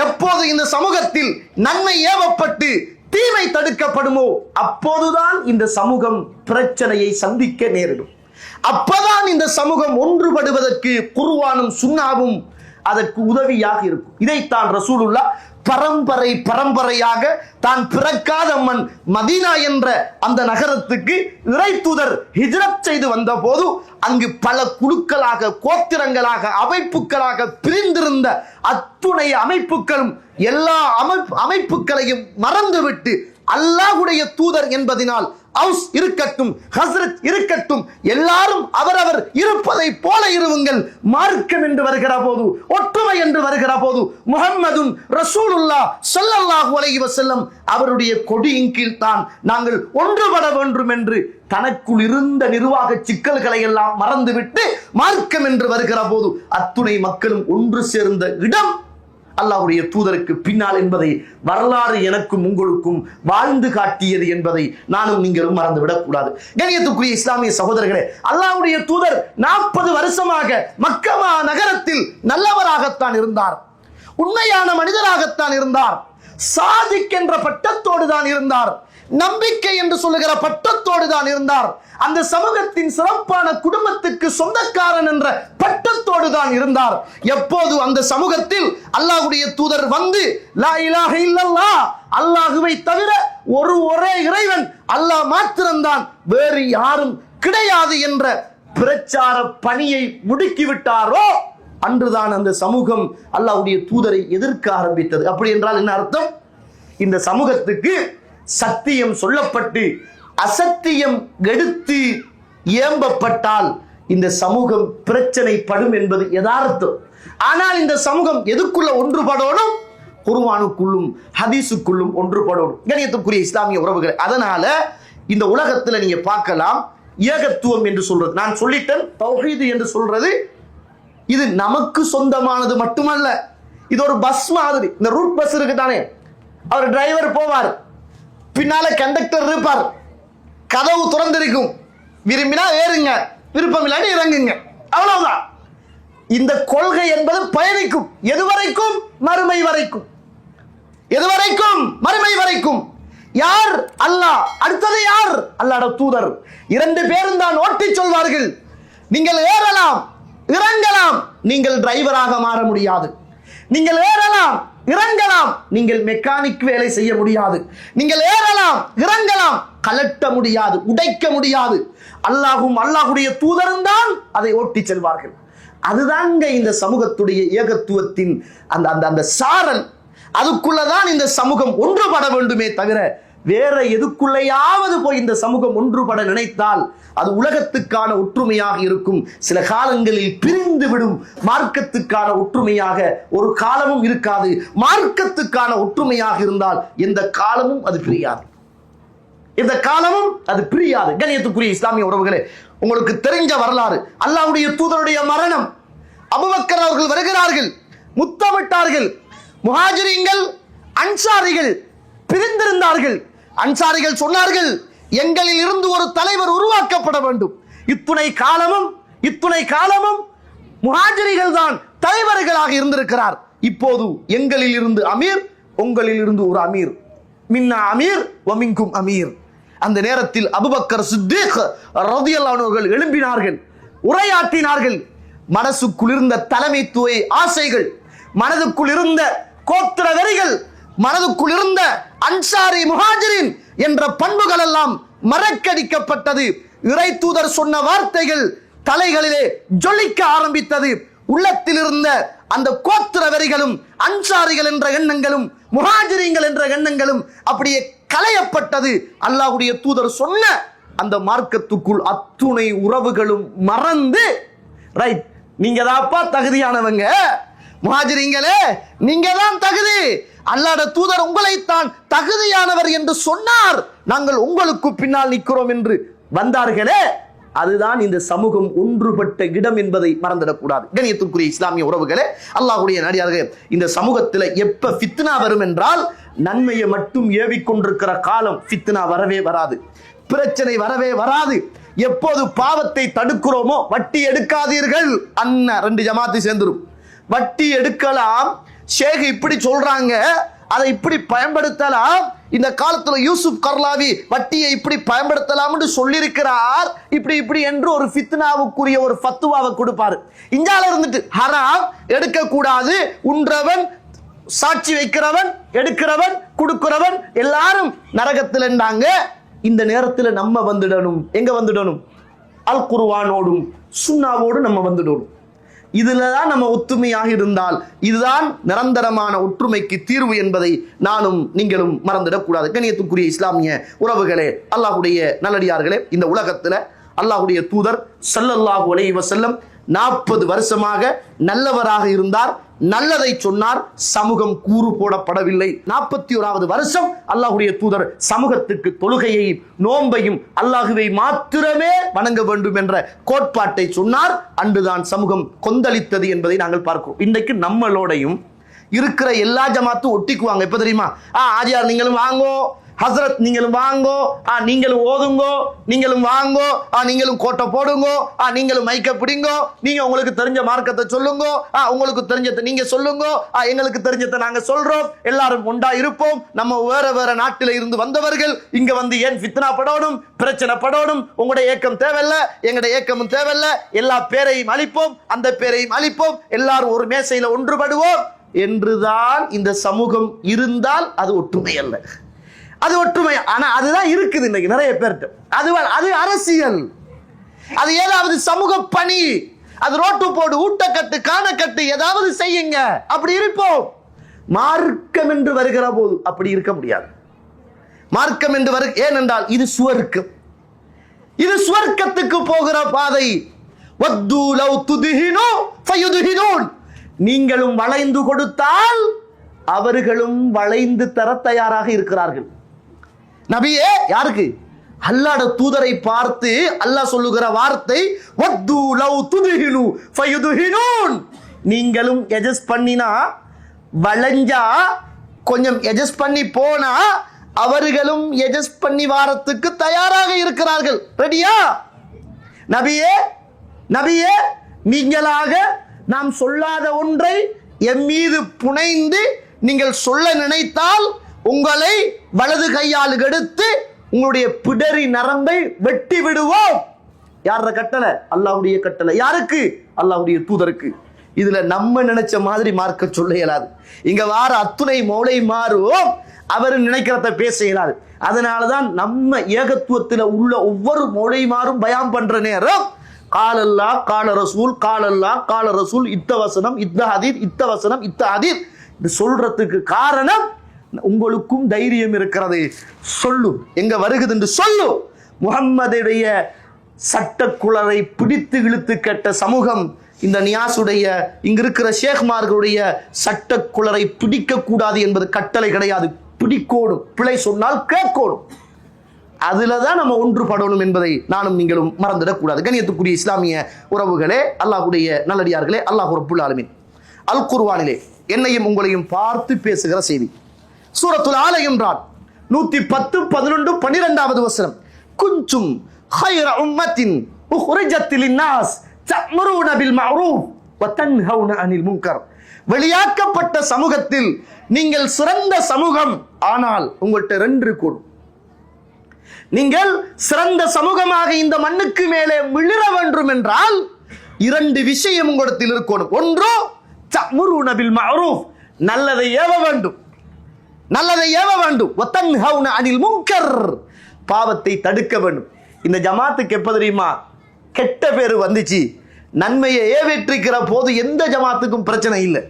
எப்போது இந்த சமூகத்தில் நன்மை ஏவப்பட்டு தீமை தடுக்கப்படுமோ அப்போதுதான் இந்த சமூகம் பிரச்சனையை சந்திக்க நேரிடும். அப்பதான் இந்த சமூகம் ஒன்றுபடுவதற்கு குர்ஆனும் சுன்னாவும் அதற்கு உதவியாக இருக்கும். இதைத்தான் ரசூலுல்லாஹ் பரம்பரையாக தான் பிறக்காத மண் மதீனா என்ற அந்த நகரத்துக்கு இறை தூதர் ஹிஜ்ரத் செய்து வந்த போது அங்கு பல குழுக்களாக, கோத்திரங்களாக, அமைப்புகளாக பிரிந்திருந்த அத்துணை அமைப்புகளும் எல்லா அமைப்புகளையும் மறந்துவிட்டு அல்லாஹ்வுடைய தூதர் என்பதனால் அவுஸ் இருக்கட்டும், ஹஸ்ரத் இருக்கட்டும், எல்லாரும் அவரவர் இருப்பதை போல இருவுங்கள். மார்க்கம் என்று வருகிற போது, ஒற்றுமை என்று வருகிற போது முஹம்மதுன் ரசூலுல்லாஹ் ஸல்லல்லாஹு அலைஹி வஸல்லம் அவருடைய கொடியின் கீழ் தான் நாங்கள் ஒன்றுபட வேண்டும் என்று தனக்குள் இருந்த நிர்வாக சிக்கல்களை எல்லாம் மறந்துவிட்டு மார்க்கம் என்று வருகிற போது அத்துணை மக்களும் ஒன்று சேர்ந்த இடம் அல்லாஹ்வுடைய தூதருக்கு பின்னால் என்பதை வரலாறு எனக்கும் உங்களுக்கும் வாழ்ந்து காட்டியது என்பதை நானும் நீங்களும் மறந்துவிடக் கூடாது. கண்ணியத்துக்குரிய இஸ்லாமிய சகோதரர்களே, அல்லாஹ்வுடைய தூதர் 40 வருஷமாக மக்கா நகரத்தில் நல்லவராகத்தான் இருந்தார், உண்மையான மனிதராகத்தான் இருந்தார், சாதிக் என்ற பட்டத்தோடு தான் இருந்தார், நம்பிக்கை என்று சொல்லுகிற பட்டத்தோடு தான் இருந்தார், அந்த சமூகத்தின் சிறப்பான குடும்பத்துக்கு சொந்தக்காரன் என்ற பட்டத்தோடு தான் இருந்தார். எப்போது அந்த சமூகத்தில் அல்லாஹ்வுடைய தூதர் வந்து லா இலாஹ இல்லல்லாஹ், அல்லாஹுவை தவிர ஒரே இறைவன் அல்லாஹ் மாத்திரம்தான், வேறு யாரும் கிடையாது என்ற பிரச்சார பணியை முடுக்கிவிட்டாரோ அன்றுதான் அந்த சமூகம் அல்லாஹ்வுடைய தூதரை எதிர்க்க ஆரம்பித்தது. அப்படி என்றால் என்ன அர்த்தம்? இந்த சமூகத்துக்கு சத்தியம் சொல்லப்பட்டு அசத்தியம் எடுத்து ஏம்பப்பட்டால் இந்த சமூகம் பிரச்சனைப்படும் என்பது யதார்த்தம். ஆனால் இந்த சமூகம் எதுக்குள்ள ஒன்றுபடணும்? குர்ஆனுக்குள்ளும் ஹதீஸுக்குள்ளும் ஒன்றுபடணும். கண்ணியத்துக்குரிய இஸ்லாமிய உறவுகளை, அதனால இந்த உலகத்துல நீங்க பார்க்கலாம், ஏகத்துவம் என்று சொல்றது, நான் சொல்லிட்டேன், தௌஹீத் என்று சொல்றது இது நமக்கு சொந்தமானது மட்டுமல்ல. இது ஒரு பஸ் மாதிரி. இந்த ரூட் பஸ் இருக்கு தானே, அவர் டிரைவர் போவார், பின்னால கண்டக்டர் இருப்பார், கதவு திறந்திருக்கும், விரும்பினா ஏறுங்க, விருப்பம் இல்லாட்டி இறங்குங்க, அவ்வளவுதான். இந்த கொள்கை என்பது பயணிக்கும் எதுவரைக்கும்? மறுமை வரைக்கும். எதுவரைக்கும்? மறுமை வரைக்கும். யார்? அல்லாஹ். அடுத்தது யார்? அல்லாஹ்வுடைய தூதர். 2 பேரும் தான் ஓட்டி சொல்வார்கள். நீங்கள் ஏறலாம், இறங்கலாம், நீங்கள் டிரைவராக மாற முடியாது. நீங்கள் ஏறலாம், இறங்கலாம், நீங்கள் மெக்கானிக் வேலை செய்ய முடியாது. நீங்கள் ஏறலாம், இறங்கலாம், கலட்ட முடியாது, உடைக்க முடியாது. அல்லாஹும் அல்லாஹ்வுடைய தூதரும் தான் அதை ஓட்டி செல்வார்கள். அதுதாங்க இந்த சமூகத்துடைய ஏகத்துவத்தின் அந்த அந்த அந்த சாரல். அதுக்குள்ளதான் இந்த சமூகம் ஒன்றுபட வேண்டுமே தவிர வேற எதுக்குள்ளையாவது போய் இந்த சமூகம் ஒன்றுபட நினைத்தால் அது உலகத்துக்கான ஒற்றுமையாக இருக்கும். சில காலங்களில் பிரிந்து விடும். மார்க்கத்துக்கான ஒற்றுமையாக ஒரு காலமும் இருக்காது. மார்க்கத்துக்கான ஒற்றுமையாக இருந்தால் எந்த காலமும் அது பிரியாது. இந்த காலமும் அது பிரியாது. கண்ணியத்துக்குரிய இஸ்லாமிய உறவுகளே, உங்களுக்கு தெரிஞ்ச வரலாறு, அல்லாஹ்வுடைய தூதருடைய மரணம். அபூபக்கர் அவர்கள் வருகிறார்கள், முத்தமிட்டார்கள். முஹாஜிரீன்கள் அன்சாரிகள் பிரிந்திருந்தார்கள். அன்சாரிகள் சொன்னார்கள், எங்களில் இருந்து ஒரு தலைவர் உருவாக்கப்பட வேண்டும். இத்துணை காலமும் முஹாஜிரிகள் தான் தலைவர்களாக இருந்திருக்கிறார். இப்போது எங்களில் இருந்து அமீர், உங்களில் இருந்து ஒரு அமீர், மின்னா அமீர் வ மின்கும் அமீர். அந்த நேரத்தில் அபூபக்கர் சித்தீக் ரலியல்லாஹு அன்ஹு அவர்கள் எழும்பினார்கள், உரையாற்றினார்கள். மனசுக்குள் இருந்த தலைமைத்துவ ஆசைகள், மனதுக்குள் இருந்த கோத்திர வெறிகள், மனதுக்குள் இருந்த அன்சாரி முஹாஜிரின் என்ற பண்புகள் எல்லாம் மறக்கடிக்கப்பட்டது. இறை தூதர் சொன்ன வார்த்தைகள் தலைகளிலே ஜொலிக்க ஆரம்பித்தது. உள்ளத்தில் இருந்த அந்த கோத்திர வெறிகளும் அன்சாரிகள் என்ற எண்ணங்களும் முஹாஜிரீன்கள் என்ற எண்ணங்களும் அப்படியே களையப்பட்டது. அல்லாஹ்வுடைய தூதர் சொன்ன அந்த மார்க்கத்துக்குள் அத்துணை உறவுகளும் மறந்து, ரைட், நீங்க தான்ப்பா தகுதியானவங்க, முஹாஜிரீன்களே நீங்க தான் தகுதி, அல்லாஹ்வுடைய தூதர் உங்களைத்தான் தகுதியானவர் என்று சொன்னார், நாங்கள் உங்களுக்கு பின்னால் நிற்கிறோம் என்று வந்தார்களே, அதுதான் இந்த சமூகம் ஒன்றுபட்ட இடம் என்பதை மறந்துடக்கூடாது. கண்ணியத்துக்குரிய இஸ்லாமிய உறவுகளே, அல்லாஹ்வுடைய நடிகார்கள், இந்த சமூகத்தில் எப்ப ஃபித்னா வரும் என்றால் நன்மையை மட்டும் ஏவிக்கொண்டிருக்கிற காலம் ஃபித்னா வரவே வராது, பிரச்சனை வரவே வராது. எப்போது பாவத்தை தடுக்கிறோமோ, வட்டி எடுக்காதீர்கள் அண்ணா 2 ஜமாத்து சேர்ந்துரும். வட்டி எடுக்கலாம், ஷேக் இப்படி சொல்றாங்க, அதை இப்படி பயன்படுத்தலாம். இந்த காலத்துல யூசுப் கர்லாவி வட்டியை இப்படி பயன்படுத்தலாம் என்று சொல்லியிருக்கிறார், இப்படி என்று ஒரு ஃபித்னாவுக்குரிய ஒரு ஃபத்வாவை கொடுப்பாரு. இஞ்சால இருந்துட்டு ஹராம், எடுக்க கூடாது, உன்றவன், சாட்சி வைக்கிறவன், எடுக்கிறவன், கொடுக்கிறவன் எல்லாரும் நரகத்தில் என்றாங்க. இந்த நேரத்தில் நம்ம வந்துடணும். எங்க வந்துடணும்? அல் குர்ஆனோடும் சுன்னாவோடும் நம்ம வந்துடணும். இதுலதான் நம்ம ஒற்றுமையாக இருந்தால் இதுதான் நிரந்தரமான ஒற்றுமைக்கு தீர்வு என்பதை நானும் நீங்களும் மறந்துடக்கூடாது. கண்ணியத்துக்குரிய இஸ்லாமிய உறவுகளே, அல்லாஹ்வுடைய நல்லடியார்களே, இந்த உலகத்துல அல்லாஹ்வுடைய தூதர் ஸல்லல்லாஹு அலைஹி வஸல்லம் 40 வருஷமாக நல்லவராக இருந்தார், நல்லதை சொன்னார், சமூகம் கூறு போடப்படவில்லை. 41வது வருஷம் அல்லாஹ்வுடைய தூதர் சமூகத்துக்கு தொழுகையையும் நோன்பையும் அல்லாஹுவை மாத்திரமே வணங்க வேண்டும் என்ற கோட்பாட்டை சொன்னார். அன்றுதான் சமூகம் கொந்தளித்தது என்பதை நாங்கள் பார்க்கிறோம். இன்றைக்கு நம்மளோடையும் இருக்கிற எல்லா ஜமாத்தும் ஒட்டிக்குவாங்க. எப்ப தெரியுமா? ஆஜியார் நீங்களும் வாங்கோ, ஹசரத் நீங்களும் வாங்கோ, நீங்களும் ஓதுங்கோ, நீங்களும் வாங்கோ, நீங்களும் கோட்டை போடுங்கோ, நீங்களும் மைக்க பிடிங்கோ, நீங்க உங்களுக்கு தெரிஞ்ச மார்க்கத்தை சொல்லுங்கோ, உங்களுக்கு தெரிஞ்சதை நீங்க சொல்லுங்கோ, எங்களுக்கு தெரிஞ்சதை நாங்க சொல்றோம், எல்லாரும் ஒன்றா இருப்போம். நம்ம வேற வேற நாட்டில இருந்து வந்தவர்கள் இங்க வந்து ஏன் ஃபித்னா படணும், பிரச்சனை படணும்? உங்களுடைய ஏக்கம் தேவையில்லை, எங்களுடைய ஏக்கமும் தேவையில்லை, எல்லா பேரையும் அழிப்போம், அந்த பேரையும் அழிப்போம், எல்லாரும் ஒரு மேசையில ஒன்றுபடுவோம் என்றுதான் இந்த சமூகம் இருந்தால் அது ஒற்றுமை அல்ல. அது ஒற்றுமை. ஆனா அதுதான் இருக்குது இன்னைக்கு நிறைய பேர்ட்ட. அது அரசியல், அது ஏதாவது சமூக பணி, அது ரோட்டு போடு, ஊட்டக்கட்டு, காணக்கட்டு, ஏதாவது செய்யுங்க, அப்படி இருப்போம். மார்க்கம் என்று வருகிற போது அப்படி இருக்க முடியாது. மார்க்கம் என்று ஏனென்றால் இது சுவர்க்கம், இது சுவர்க்கத்துக்கு போகிற பாதை. வத்து லவ் துதுஹினு ஃபயுதுஹினூன், நீங்களும் வளைந்து கொடுத்தால் அவர்களும் வளைந்து தர தயாராக இருக்கிறார்கள். நபியே யாருக்கு? அல்லாஹ்வுடைய தூதரை பார்த்து அல்லாஹ் சொல்லுகிற வார்த்தை வத்து லவ் துதுஹினு ஃபயுதுஹினூன், நீங்களும் எஜஸ்ட் பண்ணினா, வளைஞ்சா, கொஞ்சம் எஜஸ்ட் பண்ணி போனா அவர்களும் எஜஸ்ட் பண்ணி வாரத்துக்கு தயாராக இருக்கிறார்கள். ரெடியா? நபியே நபியே நீங்களாக நாம் சொல்லாத ஒன்றை எம் மீது புனைந்து நீங்கள் சொல்ல நினைத்தால் உங்களை வலது கையால் எடுத்து உங்களுடைய பிடரி நரம்பை வெட்டி விடுவோம். யார கட்டளை? அல்லாஹ்வுடைய கட்டளை. யாருக்கு? அல்லாஹ்வுடைய தூதருக்கு. இதுல நம்ம நினைச்ச மாதிரி மார்க்க சொல்ல இயலாது. இங்க வார அத்துணை மௌலை மாறும் அவர் நினைக்கிறத பேச இயலாது. அதனாலதான் நம்ம ஏகத்துவத்தில் உள்ள ஒவ்வொரு மௌலை மாறும் பயான் பண்ற நேரம் கால் அல்லாஹ் கால ரசூல், கால் அல்லாஹ் கால ரசூல், இத்த வசனம் இத்த ஹதீஸ், இத்த வசனம் இத்த ஹதீஸ் சொல்றதுக்கு காரணம் உங்களுக்கும் தைரியம் இருக்கிறது, சொல்லு, எங்க வருகுது என்று சொல்லு. முஹம்மதுடைய சட்டக்குளரை பிடித்து இழுத்து கேட்ட சமூகம் இந்த நியாசுடைய இங்க இருக்கிற ஷேக்மார்களுடைய சட்டக்குளரை பிடிக்க கூடாது என்பது கட்டளை கிடையாது. பிடிக்கோடும், பிழை சொன்னால் கேட்கோடும். அதுலதான் நம்ம ஒன்றுபடணும் என்பதை நானும் நீங்களும் மறந்துடக்கூடாது. கண்ணியத்துக்குரிய இஸ்லாமிய உறவுகளே, அல்லாஹ்வுடைய நல்லடியார்களே, அல்லாஹ் ரப்புல் ஆலமீன் அல் குர்ஆனிலே என்னையும் உங்களையும் பார்த்து பேசுகிற செய்தி. சூரத்துல் ஆல இம்ரான் 110, 11, 12வது வசனம். குன்தும் خير أمة أخرجت للناس تأمرون بالمعروف وتنهون عن المنكر. வெளியாக்கப்பட்ட சமூகத்தில் நீங்கள் சிறந்த சமூகம். ஆனால் உங்கள்கிட்ட 2 கூடும். நீங்கள் சிறந்த சமூகமாக இந்த மண்ணுக்கு மேலே மிளிர வேண்டும் என்றால் 2 விஷயம் உங்களிடத்தில் இருக்கணும். ஒன்று, தஅமுருன பில் மஅரூஃப், நல்லதை ஏவ வேண்டும், நல்லதை ஏவ வேண்டும். வதன்ஹவுன அனில் முன்கர், பாவத்தை தடுக்க வேண்டும். இந்த ஜமாத்துக்கு எப்ப தெரியுமா கெட்ட பேரு வந்துச்சு? நன்மையை ஏவேற்றிக்கிற போது எந்த ஜமாத்துக்கும் பிரச்சனை இல்லை.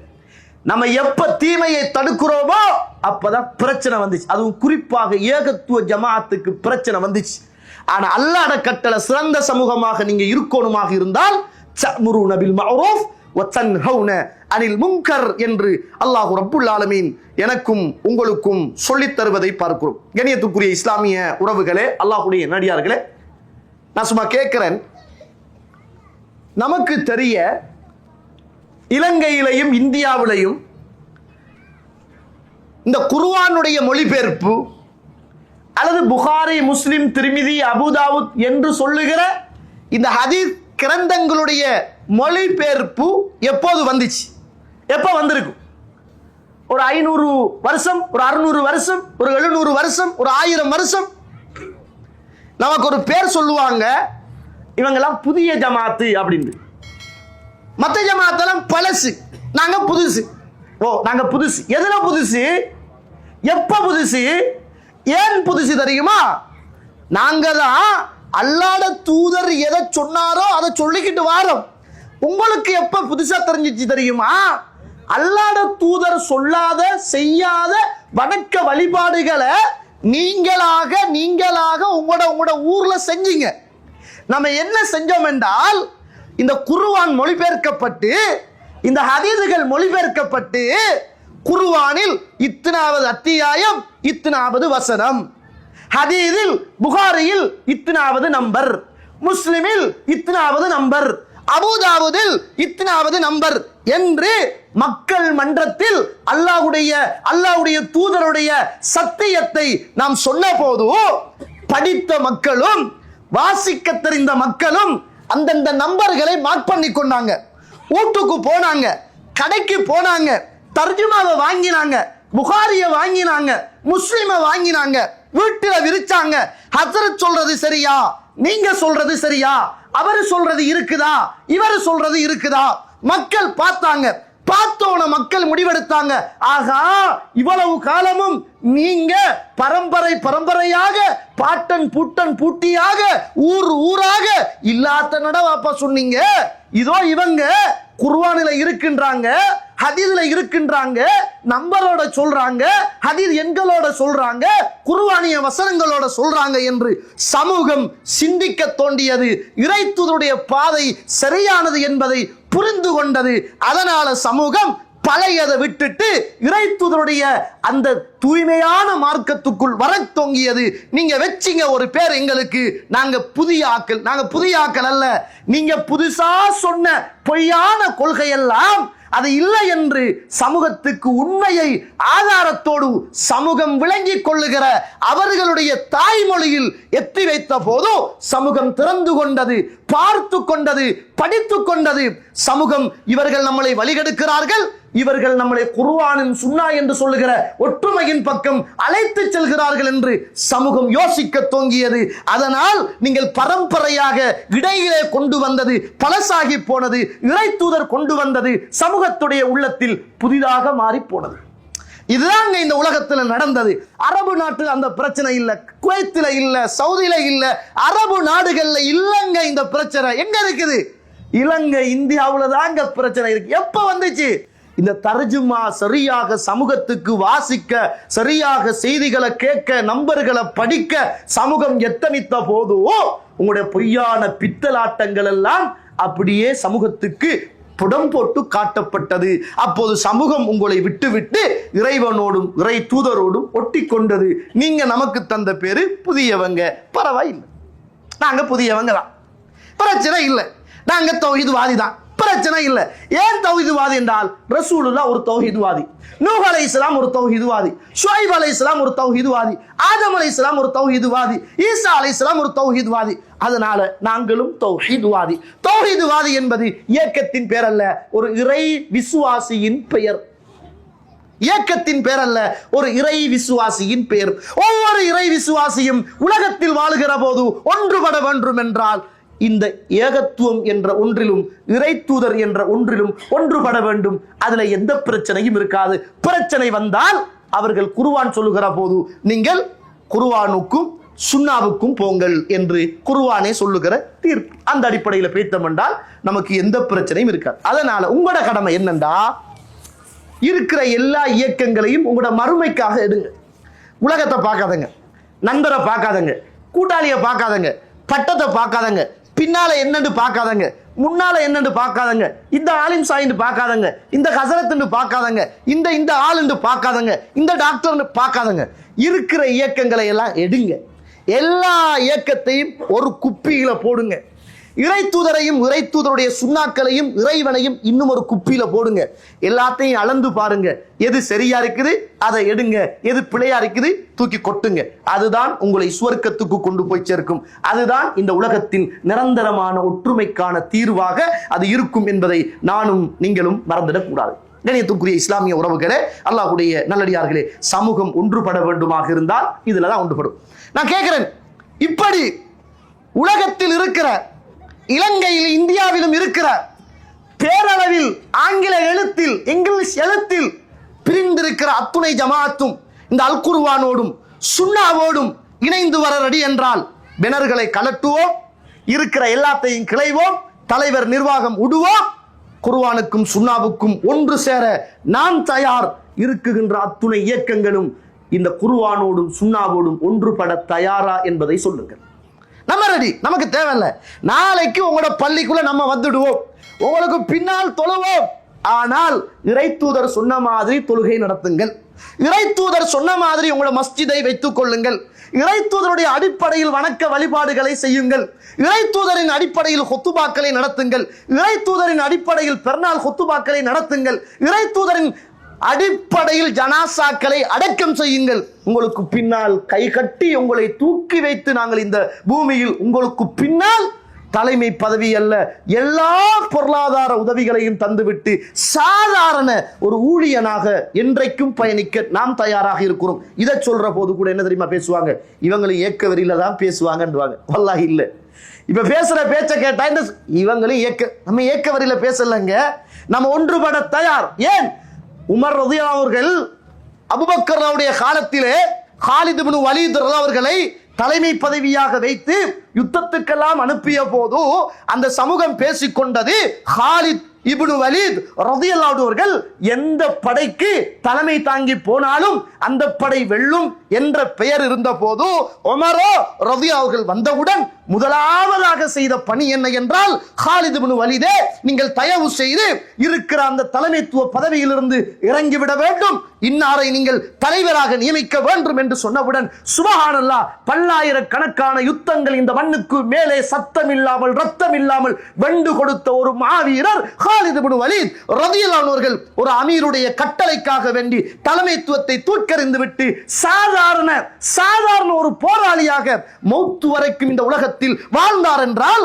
நம்ம எப்ப தீமையை தடுக்கிறோமோ அப்பதான் பிரச்சனை வந்துச்சு. அதுவும் குறிப்பாக ஏகத்துவ ஜமாத்துக்கு பிரச்சனை வந்துச்சு. ஆனா அல்லாஹ்வுடைய கட்டளை சிறந்த சமூகமாக நீங்க இருக்கணுமாக இருந்தால் தஅமுருன பில் மஅரூஃப் வ தன்ஹவுன அனில் முன்கர் என்று அல்லாஹ் ரப்புல் ஆலமீன் எனக்கும் உங்களுக்கும் சொல்லித் தருவதை பார்க்கிறோம். கண்ணியத்துக்குரிய இஸ்லாமிய உறவுகளே, அல்லாஹ்வுடைய நடிகார்களே, நான் சும்மா கேட்கிறேன். நமக்கு தெரிய இலங்கையிலையும் இந்தியாவிலையும் இந்த குர்ஆனுடைய மொழிபெயர்ப்பு அல்லது புகாரி, முஸ்லிம், திர்மிதி, அபூதாவுத் என்று சொல்லுகிற இந்த ஹதீஸ் கிரந்தங்களுடைய மொழிபெயர்ப்பு எப்போது வந்துச்சு? எப்போ வந்திருக்கும்? ஒரு 500 வருஷம், ஒரு 600 வருஷம், ஒரு 700 வருஷம், ஒரு 1000 வருஷம். நமக்கு ஒரு பேர் சொல்லுவாங்க, இவங்கெல்லாம் புதிய ஜமாத்து அப்படின்னு. மற்ற ஜமாத்தெல்லாம் பழசு, நாங்க புதுசு. ஓ, நாங்க புதுசு. எதுல புதுசு? எப்ப புதுசு? ஏன் புதுசு தெரியுமா? நாங்க தான் அல்லாஹ்வுடைய தூதர் எதை சொன்னாரோ அதை சொல்லிக்கிட்டு வாரோம். உங்களுக்கு எப்ப புதுசா தெரிஞ்சிச்சு தெரியுமா? அல்லாஹ்வுடைய தூதர் சொல்லாத, செய்யாத வணக்க வழிபாடுகளை நீங்களாக உங்களோட ஊர்ல செஞ்சீங்க. நம்ம என்ன செஞ்சோம் என்றால், இந்த குர்ஆன் மொழிபெயர்க்கப்பட்டு, இந்த ஹதீதுகள் மொழிபெயர்க்கப்பட்டு, குர்ஆனில் இத்தனாவது அத்தியாயம், இத்தனாவது வசனம், ஹதீதில் புகாரியில் இத்தனாவது நம்பர், முஸ்லிமில் இத்தனாவது நம்பர், அபூதாவுதில் இத்தனாவது நம்பர் என்று மக்கள் மன்றத்தில் அல்லாஹ்வுடைய தூதருடைய சத்தியத்தை நாம் சொன்ன போது படித்த மக்களும் வாசிக்க தெரிந்த மக்களும் அந்தந்த நம்பர்களை மார்க் பண்ணி கொண்டாங்க. வீட்டுக்கு போனாங்க, கடைக்கு போனாங்க, தர்ஜுமாவை வாங்கினாங்க, புகாரிய வாங்கினாங்க, முஸ்லிமை வாங்கினாங்க, வீட்டுல விரிச்சாங்க. ஹஜ்ரத் சொல்றது சரியா, நீங்க சொல்றது சரியா, அவர் சொல்றது இருக்குதா, இவர் சொல்றது இருக்குதா? மக்கள் பார்த்தாங்க. பார்த்தோன மக்கள் முடிவெடுத்தாங்க, ஆகா, இவ்வளவு காலமும் நீங்க பரம்பரையாக பாட்டன் பூட்டன் பூட்டியாக ஊராக இல்லாத நடவாப்பா சொன்னீங்க. இதோ இவங்க குர்ஆனில இருக்கின்றாங்க, ஹதீஸ்ல இருக்கின்றாங்க, நம்பரோட சொல்றாங்க, ஹதீஸ் எண்களோட சொல்றாங்க, குர்ஆனிய வசனங்களோட சொல்றாங்க என்று சமூகம் சிந்திக்க தோண்டியது. இறைத்தூதருடைய பாதை சரியானது என்பதை புரிந்து கொண்டது. அதனால சமூகம் பழையதை விட்டுட்டு இறைத்தூதருடைய அந்த தூய்மையான மார்க்கத்துக்குள் வர தொங்கியது. நீங்க வெச்சிங்க ஒரு பேர் எங்களுக்கு, நாங்க புதிய ஆக்கள் அல்ல. நீங்க புதுசா சொன்ன பொய்யான கொள்கையெல்லாம் அது இல்லை என்று சமூகத்துக்கு உண்மையை ஆதாரத்தோடு சமூகம் விளங்கிக் கொள்ளுகிற அவர்களுடைய தாய்மொழியில் எத்தி வைத்த போது சமூகம் திறந்து கொண்டது, பார்த்து கொண்டது, படித்து கொண்டது. சமூகம் இவர்கள் நம்மளை வழிகெடுக்கிறார்கள், இவர்கள் நம்மளை குர்ஆனின் சுன்னா என்று சொல்லுகிற ஒற்றுமையின் பக்கம் அழைத்து செல்கிறார்கள் என்று சமூகம் யோசிக்க தோங்கியது. அதனால் நீங்கள் பரம்பரையாக இடையிலே கொண்டு வந்தது பழசாகி போனது, இறைத்தூதர் கொண்டு வந்தது சமூகத்துடைய உள்ளத்தில் புதிதாக மாறி போனது. இதுதான் இந்த உலகத்தில் நடந்தது. அரபு நாட்டில் அந்த பிரச்சனை இல்லை, குவைத்தில் இல்ல, சவுதியில இல்ல, அரபு நாடுகள்ல இல்லங்க இந்த பிரச்சனை. எங்க இருக்குது? இலங்கை, இந்தியாவுல தாங்க பிரச்சனை இருக்கு. எப்ப வந்துச்சு? இந்த தர்ஜுமா சரியாக சமூகத்துக்கு வாசிக்க, சரியாக செய்திகளை கேட்க, நம்பர்களை படிக்க சமூகம் எத்தனித்த போதோ உங்களுடைய பொய்யான பித்தலாட்டங்கள் எல்லாம் அப்படியே சமூகத்துக்கு புடம் போட்டு காட்டப்பட்டது. அப்போது சமூகம் உங்களை விட்டு இறைவனோடும் இறை தூதரோடும் ஒட்டி கொண்டது. நீங்க நமக்கு தந்த பேரு புதியவங்க, பரவாயில்லை, நாங்க புதியவங்க தான், பிரச்சனை இல்லை, நாங்க தௌஹீத்வாதி தான், பிரச்சனை இல்லை. ஏன் தௌஹீத்வாதி என்றால் ரசூலுல்லாஹ் ஒரு தௌஹீத்வாதி, நூஹ் அலைஹிஸ்ஸலாம் ஒரு தௌஹீத்வாதி, ஷுஐப் அலைஹிஸ்ஸலாம் ஒரு தௌஹீத்வாதி, ஆதம் அலைஹிஸ்ஸலாம் ஒரு தௌஹீத்வாதி, ஈசா அலைஹிஸ்ஸலாம் ஒரு தௌஹீத்வாதி. அதனால நாங்களும் தௌஹீத்வாதி. தௌஹீத்வாதி என்பது இயக்கத்தின் பெயர் அல்ல, ஒரு இறை விசுவாசியின் பெயர். இயக்கத்தின் பெயர் அல்ல, ஒரு இறை விசுவாசியின் பெயர். ஒவ்வொரு இறை விசுவாசியும் உலகத்தில் வாழுகிற போது ஒன்றுபட வேண்டும் என்றால் இந்த ஏகத்துவம் என்ற ஒன்றிலும் இறை தூதர் என்ற ஒன்றிலும் ஒன்றுபட வேண்டும். அதுல எந்த பிரச்சனையும் இருக்காது. பிரச்சனை வந்தால் அவர்கள் குர்ஆன் சொல்லுகிற போது நீங்கள் குர்ஆனுக்கும் சுன்னாவுக்கும் போங்கள் என்று குர்ஆனே சொல்லுகிற தீர்ப்பு. அந்த அடிப்படையில் பேத்தம் என்றால் நமக்கு எந்த பிரச்சனையும் இருக்காது. அதனால உங்களோட கடமை என்னண்டா, இருக்கிற எல்லா இயக்கங்களையும் உங்களோட மறுமைக்காக எடுங்க. உலகத்தை பார்க்காதங்க, நண்பரை பார்க்காதங்க, கூட்டாளியை பார்க்காதங்க, பட்டத்தை பார்க்காதங்க, பின்னால என்னன்னு பார்க்காதங்க, முன்னால என்னன்னு பார்க்காதங்க, இந்த ஆலிம் சாயின்னு பார்க்காதங்க, இந்த ஹசரத்துன்னு பார்க்காதங்க, இந்த ஆளுன்னு பார்க்காதங்க, இந்த டாக்டர்னு பார்க்காதங்க. இருக்கிற இயக்கங்களை எல்லாம் எடுங்க. எல்லா இயக்கத்தையும் ஒரு குப்பியில போடுங்க. இறை தூதரையும் இறை தூதருடைய சுன்னாக்களையும் இறைவனையும் இன்னும் ஒரு குப்பியில போடுங்க. எல்லாத்தையும் அளந்து பாருங்க. எது சரியா இருக்குது அதை எடுங்க, எது பிழையா இருக்குது தூக்கி கொட்டுங்க. அதுதான் உங்களை சுவர்க்கத்துக்கு கொண்டு போய் சேர்க்கும். அதுதான் இந்த உலகத்தின் நிரந்தரமான ஒற்றுமைக்கான தீர்வாக அது இருக்கும் என்பதை நானும் நீங்களும் மறந்துடக் கூடாது. கண்ணியத்துக்குரிய இஸ்லாமிய உறவுகளே, அல்லாஹ்வுடைய நல்லடியார்களே, சமூகம் ஒன்றுபட வேண்டுமாக இருந்தால் இதுலதான் ஒன்றுபடும். நான் கேட்கிறேன், இப்படி உலகத்தில் இருக்கிற, இலங்கையில் இந்தியாவிலும் இருக்கிற பேரளவில் ஆங்கில எழுத்தில் இங்கிலீஷ் எழுத்தில் பிரிந்திருக்கிற அத்துணை ஜமாஅத்தும் இந்த அல் குர்ஆனோடும் சுன்னாவோடும் இணைந்து வர ரெடி என்றால் பெனர்களை கலட்டுவோம், இருக்கிற எல்லாத்தையும் கிளைவோம், தலைவர் நிர்வாகம் விடுவோம், குர்ஆனுக்கும் சுன்னாவுக்கும் ஒன்று சேர நான் தயார். இருக்குகின்ற அத்துணை இயக்கங்களும் இந்த குர்ஆனோடும் சுன்னாவோடும் ஒன்றுபட தயாரா என்பதை சொல்லுங்கள். நம்ம ரெடி, நமக்கு தேவையில்லை. நாளைக்கு உங்களோட பள்ளிக்குள்ள நம்ம வந்துடுவோம், உங்களுக்கு பின்னால் தொழுவோம். ஆனால் இறை தூதர் சொன்ன மாதிரி தொழுகை நடத்துங்கள். இறை தூதர் சொன்ன மாதிரி உங்களோட மஸ்ஜிதை வைத்துக் கொள்ளுங்கள். இறை தூதருடைய அடிப்படையில் வணக்க வழிபாடுகளை செய்யுங்கள். இறை தூதரின் அடிப்படையில் ஹுத்துபாக்களை நடத்துங்கள். இறை தூதரின் அடிப்படையில் பெருநாள் ஹுத்துபாக்களை நடத்துங்கள். இறை தூதரின் அடிப்படையில் ஜனாசாக்களை அடக்கம் செய்யுங்கள். உங்களுக்கு பின்னால் கை கட்டி உங்களை தூக்கி வைத்து நாங்கள் இந்த பூமியில் உங்களுக்கு பின்னால் தலைமை பதவி அல்ல, எல்லா பொருளாதார உதவிகளையும் தந்துவிட்டு சாதாரண ஒரு ஊழியனாக என்றைக்கும் பயணிக்க நாம் தயாராக இருக்கிறோம். இதை சொல்ற போது கூட என்ன தெரியுமா பேசுவாங்க, இவங்களும் ஏக்க வரியில தான் பேசுவாங்கன்றாங்க. வல்லாஹி இல்ல, இப்ப பேசுற பேச்ச கேட்டா இந்த இவங்களும் நம்ம ஏக்க வரியில பேசலங்க, நம்ம ஒன்றுபட தயார். ஏன் உமர் ரலியல்லாஹு அவர்கள் அபூபக்கருடைய காலத்திலே காலித் இப்னு வலீத் அவர்களை தலைமை பதவியாக வைத்து யுத்தத்துக்கெல்லாம் அனுப்பிய போது அந்த சமூகம் பேசிக்கொண்டது, காலித் இப்னு வலீத் ரலியல்லாஹு அவர்கள் எந்த படைக்கு தலைமை தாங்கி போனாலும் அந்த படை வெல்லும் என்ற பெயர் இருந்த போது உமரோ ரலியல்லாஹு அவர்கள் வந்தவுடன் முதலாவதாக செய்த பணி என்ன என்றால், காலித் இப்னு வலீதே, நீங்கள் தயவு செய்து இருக்கிற அந்த தலைமைத்துவ பதவியிலிருந்து இறங்கிவிட வேண்டும், இன்னாரை நீங்கள் தலைவராக நியமிக்க வேண்டும் என்று சொன்னவுடன் சுப்ஹானல்லாஹ், பல்லாயிரக்கணக்கான யுத்தங்கள் இந்த மண்ணுக்கு மேலே சத்தம் இல்லாமல் ரத்தம் இல்லாமல் வெண்டு கொடுத்த ஒரு மாவீரர் காலித் இப்னு வலீத் ரலியல்லாஹு அவர்கள் ஒரு அமீருடைய கட்டளைக்காக வேண்டி தலைமைத்துவத்தை தூக்கறிந்து விட்டு சாதாரண ஒரு போராளியாக மௌத்து வரைக்கும் இந்த உலகத்தில் வாழ்ந்தார் என்றால்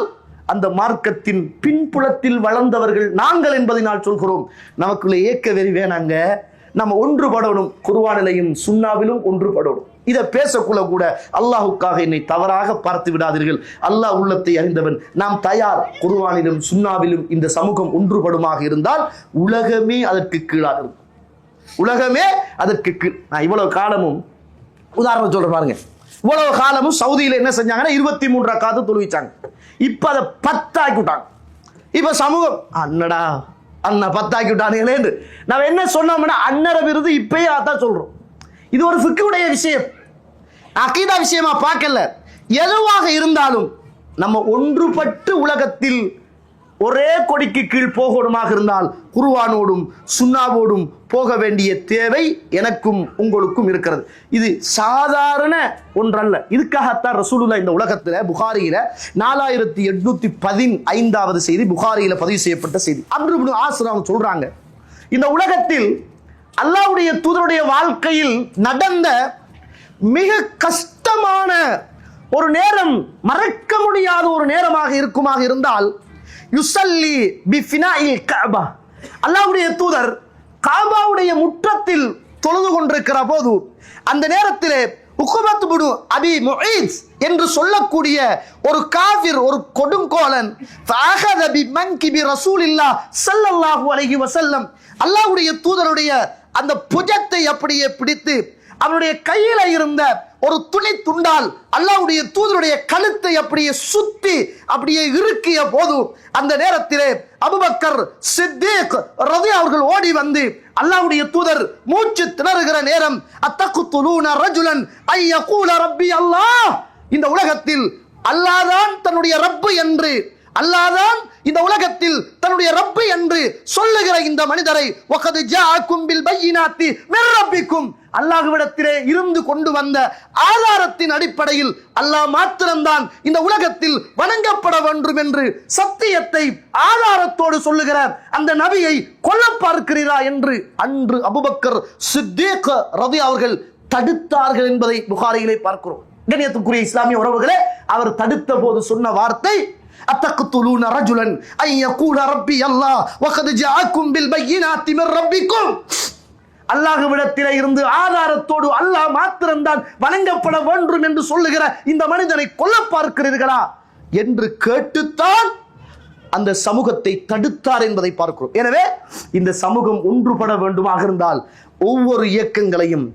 அந்த மார்க்கத்தின் பின்புலத்தில் வளர்ந்தவர்கள் நாங்கள் என்பதை நான் சொல்கிறோம். நமக்குள்ள ஏக்க வெறி வேணாங்க, நம்ம ஒன்றுபடணும், குர்ஆனிலும் சுன்னாவிலும் ஒன்றுபடணும். இதை பேசக்குள்ள கூட அல்லாஹுக்காக என்னை தவறாக பார்த்து விடாதீர்கள், அல்லாஹ் உள்ளத்தை அறிந்தவன். நாம் தயார், குர்ஆனிலும் சுன்னாவிலும் இந்த சமூகம் ஒன்றுபடுமாக இருந்தால் உலகமே அதற்கு கீழாக இருக்கும். உலகமே அதற்கு கீழ். நான் இவ்வளவு காலமும் உதாரணம் சொல்ற பாருங்க, இவ்வளவு காலமும் சவுதியில என்ன செஞ்சாங்கன்னா 23 ரக்காத்து தொழுவிச்சாங்க. இப்ப அதை 10 ஆக்கி விட்டாங்க. இப்ப சமூகம் அண்ணடா அண்ணா பத்தாக்கி விட்டானுங்களேன்னு நம்ம என்ன சொன்னோம்னா அன்னர விருது இப்பயே அதான் சொல்றோம். இது ஒரு ஃபிக்குடைய விஷயம், அகீதா விஷயமா பார்க்கல. எதுவாக இருந்தாலும் நம்ம ஒன்றுபட்டு உலகத்தில் ஒரே கொடிக்கு கீழ் போகணுமாக இருந்தால் குர்ஆனோடும் சுன்னாவோடும் போக வேண்டிய தேவை எனக்கும் உங்களுக்கும் இருக்கிறது. இது சாதாரண ஒன்றல்ல. இதுக்காகத்தான் ரசூலுல்லாஹ் இந்த உலகத்தில் புகாரியில 4815வது செய்தி, புகாரியில பதிவு செய்யப்பட்ட செய்தி. அம்ரு இப்னு ஆஸ் சொல்றாங்க, இந்த உலகத்தில் அல்லாஹ்வுடைய தூதருடைய வாழ்க்கையில் நடந்த மிக கஷ்டமான ஒரு நேரம், மறக்க முடியாத ஒரு நேரமாக இருக்குமாக இருந்தால் யுஸல்லி பிஃபினாஇல் கஅபா, அல்லாஹ்வுடைய தூதர் காபாவுடைய முற்றத்தில் தொழுது கொண்டிருக்கிற போது அந்த நேரத்திலே உக்பத் இப்னு அபி முஈத் என்று சொல்லக்கூடிய ஒரு காஃபிர், ஒரு கொடுங்கோலன், ஃபஅஹத பிமன்கிபி ரசூலில்லாஹ் ஸல்லல்லாஹு அலைஹி வஸல்லம், அல்லாஹ்வுடைய தூதருடைய அந்த புஜத்தை அப்படியே பிடித்து அவருடைய கையில இருந்த ஒரு துணி துண்டால் அல்லாஹ்வுடைய தூதருடைய கழுத்தை அப்படியே சுத்தி அப்படியே இறுக்கிய போது அந்த நேரத்திலே அபூபக்கர் சித்தீக் ரலியல்லாஹு அவர்கள் ஓடி வந்து அல்லாஹ்வுடைய தூதர் மூச்சு திணறுகிற நேரம், அத்தகுதுலூன ரஜுலன் ஐ யகூல ரப்பி அல்லாஹ், இந்த உலகத்தில் அல்லாஹ்தான் தன்னுடைய ரப்பு என்று, அல்லாஹ்தான் இந்த உலகத்தில் தன்னுடைய ரப்பு என்று சொல்லுகிற இந்த மனிதரை வகத் ஜாஅக்கும் பில் பையினாத்தி மிர் ரப்பிக்கும், அல்லாஹ்விடத்திலே இருந்து கொண்டு வந்த ஆதாரத்தின் அடிப்படையில் அல்லாஹ் மாத்திரம்தான் இந்த உலகத்தில் வணங்கப்பட வேண்டும் என்று சத்தியத்தை ஆதாரத்தோடு சொல்லுகிற அந்த நபியை கொல்ல பார்க்கிறீரா என்று அன்று அபூபக்கர் சித்தீக் ரலியல்லாஹு அவர்கள் தடுத்தார்கள் என்பதை புகாரியிலே பார்க்கிறோம். கண்ணியத்துக்குரிய இஸ்லாமிய உறவுகளே, அவர் தடுத்த போது சொன்ன வார்த்தை அத்தக்துலூன ரஜுலன் ஐ யகூல ரப்பி அல்லாஹ் வகத் ஜாஅக்கும் பில் பையினாத்தி மிர் ரப்பிக்கும், அல்லாஹ்விடத்திலே இருந்து ஆதாரத்தோடு அல்லாஹ் மாத்திரம்தான் வணங்கப்பட வேண்டும் என்று சொல்லுகிற இந்த மனிதனை கொல்ல பார்க்கிறீர்களா என்று கேட்டுத்தான் அந்த சமூகத்தை தடுத்தார் என்பதை பார்க்கிறோம். எனவே இந்த சமூகம் ஒன்றுபட வேண்டுமாக இருந்தால் ஒவ்வொரு இயக்கங்களையும்,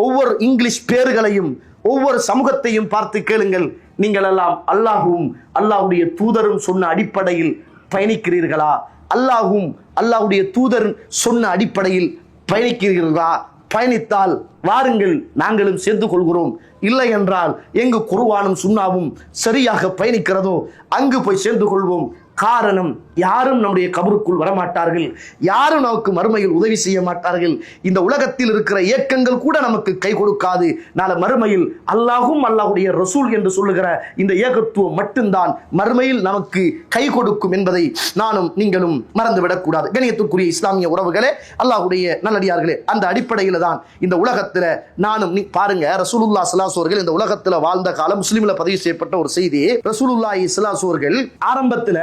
ஒவ்வொரு இங்கிலீஷ் பேர்களையும், ஒவ்வொரு சமூகத்தையும் பார்த்து கேளுங்கள், நீங்கள் எல்லாம் அல்லாஹ்வும் அல்லாஹ்வுடைய தூதரும் சொன்ன அடிப்படையில் பயணிக்கிறீர்களா? அல்லாஹ்வும் அல்லாஹ்வுடைய தூதர் சொன்ன அடிப்படையில் பயணிக்கிறீர்களா? பயணித்தால் வாருங்கள், நாங்களும் சேர்ந்து கொள்கிறோம். இல்லை என்றால் எங்கு குர்ஆனும் சுன்னாவும் சரியாக பயணிக்கிறதோ அங்கு போய் சேர்ந்து கொள்வோம். காரணம், யாரும் நம்முடைய கபருக்குள் வரமாட்டார்கள், யாரும் நமக்கு மறுமையில் உதவி செய்ய மாட்டார்கள். இந்த உலகத்தில் இருக்கிற இயக்கங்கள் கூட நமக்கு கை கொடுக்காது. நாளை மறுமையில் அல்லாஹும் அல்லாஹ்வுடைய ரசூல் என்று சொல்லுகிற இந்த ஏகத்துவம் மட்டும்தான் மறுமையில் நமக்கு கை கொடுக்கும் என்பதை நானும் நீங்களும் மறந்துவிடக் கூடாது. கண்ணியத்துக்குரிய இஸ்லாமிய உறவுகளே, அல்லாஹ்வுடைய நல்லடியார்களே, அந்த அடிப்படையில் தான் இந்த உலகத்தில் நானும் பாருங்க, ரசூலுல்லாஹி ஸல்லல்லாஹு அலைஹி வஸல்லம் இந்த உலகத்தில் வாழ்ந்த காலம் முஸ்லிம்ல பதிவு செய்யப்பட்ட ஒரு செய்தி. ரசூலுல்லாஹி ஸல்லல்லாஹு அலைஹி வஸல்லம் ஆரம்பத்தில்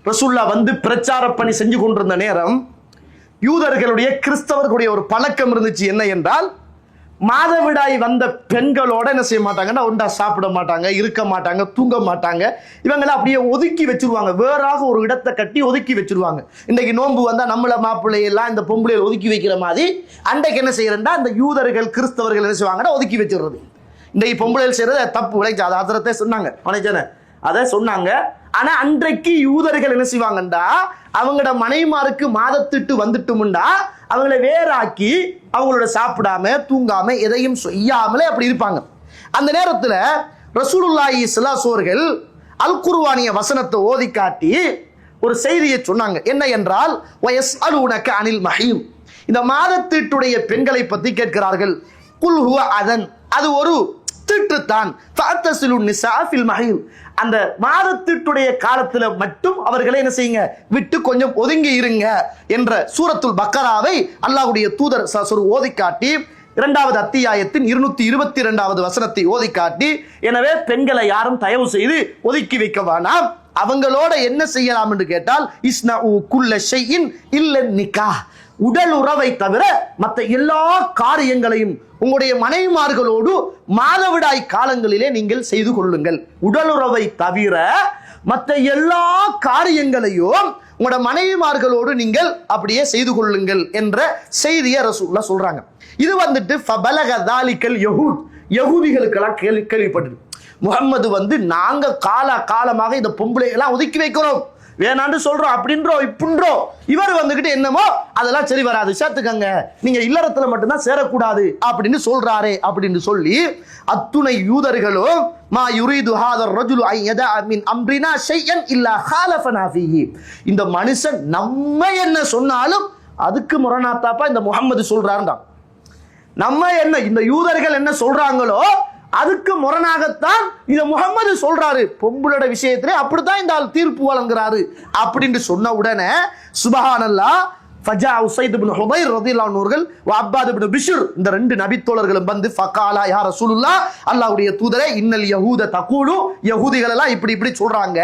ரசூலுல்லாஹ் வந்து பிரச்சார பணி செஞ்சு கொண்டிருந்த நேரம் யூதர்களுடைய கிறிஸ்தவர்களுடைய ஒரு பழக்கம் இருந்துச்சு. என்ன என்றால், மாதவிடாய் வந்த பெண்களோட என்ன செய்ய மாட்டாங்கன்னா ஒன்றா சாப்பிட மாட்டாங்க, இருக்க மாட்டாங்க, தூங்க மாட்டாங்க. இவங்களை அப்படியே ஒதுக்கி வச்சிருவாங்க, வேறாக ஒரு இடத்தை கட்டி ஒதுக்கி வச்சிருவாங்க. இன்னைக்கு நோன்பு வந்தா நம்மள மாப்பிள்ளையெல்லாம் இந்த பொம்பளையை ஒதுக்கி வைக்கிற மாதிரி அன்றைக்கு என்ன செய்யறா இந்த யூதர்கள் கிறிஸ்தவர்கள் என்ன செய்வாங்கன்னா ஒதுக்கி வச்சிடுறது. இன்றைக்கு பொம்பளைகள் செய்யறது தப்பு விளைச்சு, அதை ஆத்திரத்தை சொன்னாங்க, அதை சொன்னாங்க. ஆனா அன்றைக்கு யூதர்கள் என்ன செய்வாங்கண்டா, அவங்களோட மனைவிமாருக்கு மாதத்திட்டு வந்துட்டுமுண்டா அவங்களை வேறாக்கி அவங்களோட சாப்பிடாம தூங்காம எதையும் செய்யாமலே அப்படி இருப்பாங்க. அந்த நேரத்தில் ரசூலுல்லாஹி ஸல்லல்லாஹு அலைஹி வஸல்லம் அல் குர்ஆனிய வசனத்தை ஓதி காட்டி ஒரு செய்தியை சொன்னாங்க. என்ன என்றால், வயஸ்அலூனக அனில் மஹீம், இந்த மாதத்தீட்டுடைய பெண்களை பற்றி கேட்கிறார்கள். குல் ஹுவ அதன், அது ஒரு தீட்டுத்தான். ஃபஅத்தஸிலுன் நிஸா ஃபில் மஹீம், அந்த மாதத்தீட்டுடைய காலத்துல மட்டும் அவர்களை என்ன செய்யுங்க, விட்டு கொஞ்சம் ஒதுங்கி இருங்க என்ற சூரத்துல் பக்கராவை அல்லாஹ்வுடைய தூதர் ஓதி காட்டி 2வது அத்தியாயத்தின் 222வது வசனத்தை ஓதி காட்டி, எனவே பெண்களை யாரும் தயவு செய்து ஒதுக்கி வைக்க வேண்டாம், அவங்களோட என்ன செய்யலாம் என்று கேட்டால், இஸ்னஉ குல்ல ஷைஇன் இல்ல நிக்காஹ், உடல் உறவை தவிர மற்ற எல்லா காரியங்களையும் உங்களுடைய மனைவிமார்களோடு மாதவிடாய் காலங்களிலே நீங்கள் செய்து கொள்ளுங்கள். உடல் உறவை தவிர மற்ற எல்லா காரியங்களையும் உங்களோட மனைவிமார்களோடு நீங்கள் அப்படியே செய்து கொள்ளுங்கள் என்ற செய்தியை ரசூலுல்லாஹ் சொல்றாங்க. இது வந்துட்டு ஃபபலக தாலிகல் யஹூத், யஹூதிகளுக்கெல்லாம் கேள்விப்பட்டது. முஹம்மது வந்து நாங்க காலமாக இந்த பொம்பளை எல்லாம் ஒதுக்கி வைக்கிறோம், வேணான்னு சொல்றோம், அப்படின்றோம், இப்படின்றோம். இவர் வந்துகிட்டு என்னமோ அதெல்லாம் சரி வராது, சேர்த்துக்கங்க, நீங்க இல்லறத்துல மட்டும்தான் சேரக்கூடாது அப்படின்னு சொல்றாரே அப்படின்னு சொல்லி அத்துணை யூதர்களும் மா யுரீது ஹாதர் ரஜுலு ஐ யதா மின் அம்ரினா ஷையன் இல்லா ஹாலஃபனா ஃபீஹி, இந்த மனுஷன் நம்ம என்ன சொன்னாலும் அதுக்கு முரணாத்தாப்பா இந்த முஹம்மது சொல்றாருதான். நம்ம என்ன இந்த யூதர்கள் என்ன சொல்றாங்களோ அதுக்கு முரணாகத்தான் இந்த முஹம்மது சொல்றாரு. பொம்புளோட விஷயத்திலே அப்படித்தான் இந்த ஆள் தீர்ப்பு வழங்குறாரு அப்படின்னு சொன்ன உடனே சுப்ஹானல்லாஹ் ஃபஜா உஸைத் இப்னு ஹுதைர் ரலியல்லாஹு அன்ஹு அவர்கள் அப்பாத் இப்னு பிஷ்ர் இந்த ரெண்டு நபித்தோழர்களும் வந்து ஃபகாலா யா ரசூலுல்லாஹ், அல்லாஹ்வுடைய தூதரே, இன்னல் யஹூத தகூலு, யஹூதிகள் எல்லாம் இப்படி இப்படி சொல்றாங்க,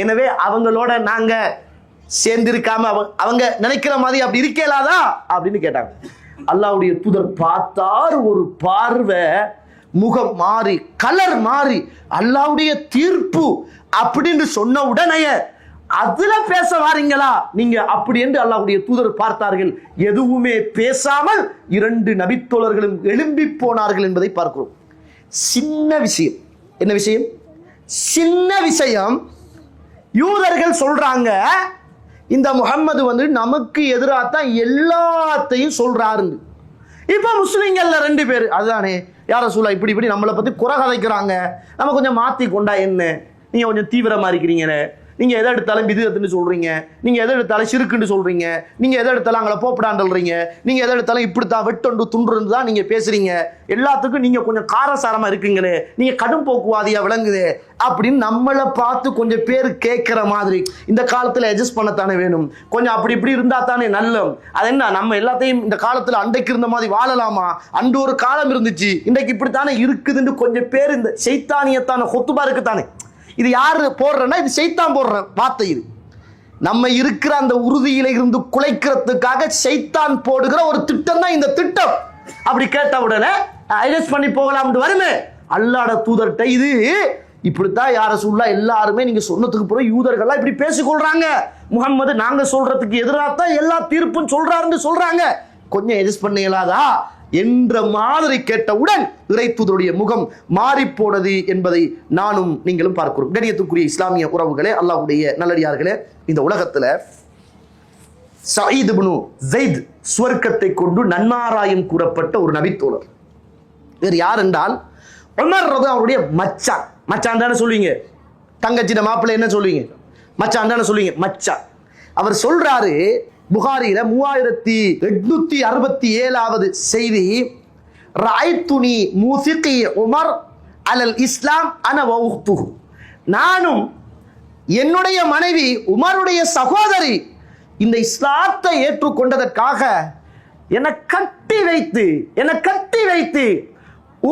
எனவே அவங்களோட நாங்க சேர்ந்திருக்காம அவங்க நினைக்கிற மாதிரி அப்படி இருக்கலாதா அப்படின்னு கேட்டாங்க. அல்லாஹ்வுடைய தூதர் பார்த்தார், ஒரு பார்வை, முகம் மாறி கலர் மாறி, அல்லாஹ்வுடைய தீர்ப்பு அப்படின்னு சொன்ன உடனே அதுல பேச வாரீங்களா நீங்க அப்படி என்று அல்லாஹ்வுடைய தூதர் பார்த்தார்கள். எதுவுமே பேசாமல் இரண்டு நபித்தோழர்களும் எழும்பி போனார்கள் என்பதை பார்க்கிறோம். சின்ன விஷயம். என்ன விஷயம்? சின்ன விஷயம். யூதர்கள் சொல்றாங்க இந்த முஹம்மது வந்து நமக்கு எதிராகத்தான் எல்லாத்தையும் சொல்றாரு. இப்ப முஸ்லிம்கள்ல ரெண்டு பேர் அதுதானே, யார ரசூலா இப்படி இப்படி நம்மளை பத்தி குறை கதைக்கிறாங்க, நம்ம கொஞ்சம் மாத்தி கொண்டா என்ன, நீங்க கொஞ்சம் தீவிரமா இருக்கிறீங்க, நீங்க எதை எடுத்தாலும் பிதுஅத்துன்னு சொல்றீங்க, நீங்க எதை எடுத்தாலும் ஷிர்க்குன்னு சொல்றீங்க, நீங்க எதை எடுத்தாலும் அங்களை போப்படாண்டல்றீங்க, நீங்க எதை எடுத்தாலும் இப்படித்தான் வெட்டொண்டு துண்டுன்னு தான் நீங்க பேசுறீங்க, எல்லாத்துக்கும் நீங்க கொஞ்சம் காரசாரமா இருக்கீங்களே, நீங்க கடும் போக்குவாதியா விளங்குது அப்படின்னு நம்மளை பார்த்து கொஞ்சம் பேர் கேட்கிற மாதிரி. இந்த காலத்துல அட்ஜஸ்ட் பண்ணத்தானே வேணும், கொஞ்சம் அப்படி இப்படி இருந்தா தானே நல்லம். அது என்ன, நம்ம எல்லாத்தையும் இந்த காலத்துல அன்றைக்கு இருந்த மாதிரி வாழலாமா? அன்று ஒரு காலம் இருந்துச்சு, இன்றைக்கு இப்படித்தானே இருக்குதுன்னு கொஞ்சம் பேர் இந்த சைத்தானியத்தான கொத்துபா இருக்குத்தானே. இது யாரு போடுறன்னா, இது சைத்தான் போடுற வார்த்தை. இது நம்ம இருக்கிற அந்த உறுதியில இருந்து குலைக்கிறதுக்காக சைத்தான் போடுகிற ஒரு திட்டம் தான் இந்த திட்டம். அப்படி கேட்ட உடனே அட்ஜஸ்ட் பண்ணி போகலாம் வருமே. அல்லாஹ்வுடைய தூதர்கிட்ட இது இப்படித்தான் யார ரசூலுல்லாஹ் எல்லாருமே நீங்க சொன்னதுக்கு பிறகு யூதர்கள்லாம் இப்படி பேசிக்கொள்றாங்க, முஹம்மது நாங்க சொல்றதுக்கு எதிராகத்தான் எல்லா தீர்ப்பும் சொல்றாருன்னு சொல்றாங்க, கொஞ்சம் அட்ஜஸ்ட் பண்ண இயலாதா என்ற மாதிரி கேட்டவுடன் இறை தூதருடைய முகம் மாறி போனது என்பதை நானும் நீங்களும் பார்க்கிறோம். கண்ணியத்துக்குரிய இஸ்லாமிய உறவுகளே, அல்லாஹ்வுடைய நல்லடியார்களே, இந்த உலகத்துல சயீத் இப்னு ஸைத் சுவர்க்கத்தை கொண்டு நன்மாராயம் கூறப்பட்ட ஒரு நபித்தோழர். வேறு யார் என்றால் உமர் ரலியல்லாஹு அவருடைய மச்சான். மச்சான் தானே சொல்லுவீங்க, தங்கச்சிட மாப்பிள்ளை என்ன சொல்லுவீங்க, மச்சான் தானே சொல்லுவீங்க, மச்சான். அவர் சொல்றாரு புகாரில 3867வது செய்தி, ராய்துனி மூசிகி உமர் அலல் இஸ்லாம் அன வௌஹ்துஹு, நானும் என்னுடைய மனைவி உமருடைய சகோதரி இந்த இஸ்லாத்தை ஏற்றுக்கொண்டதற்காக என்னை கட்டி வைத்து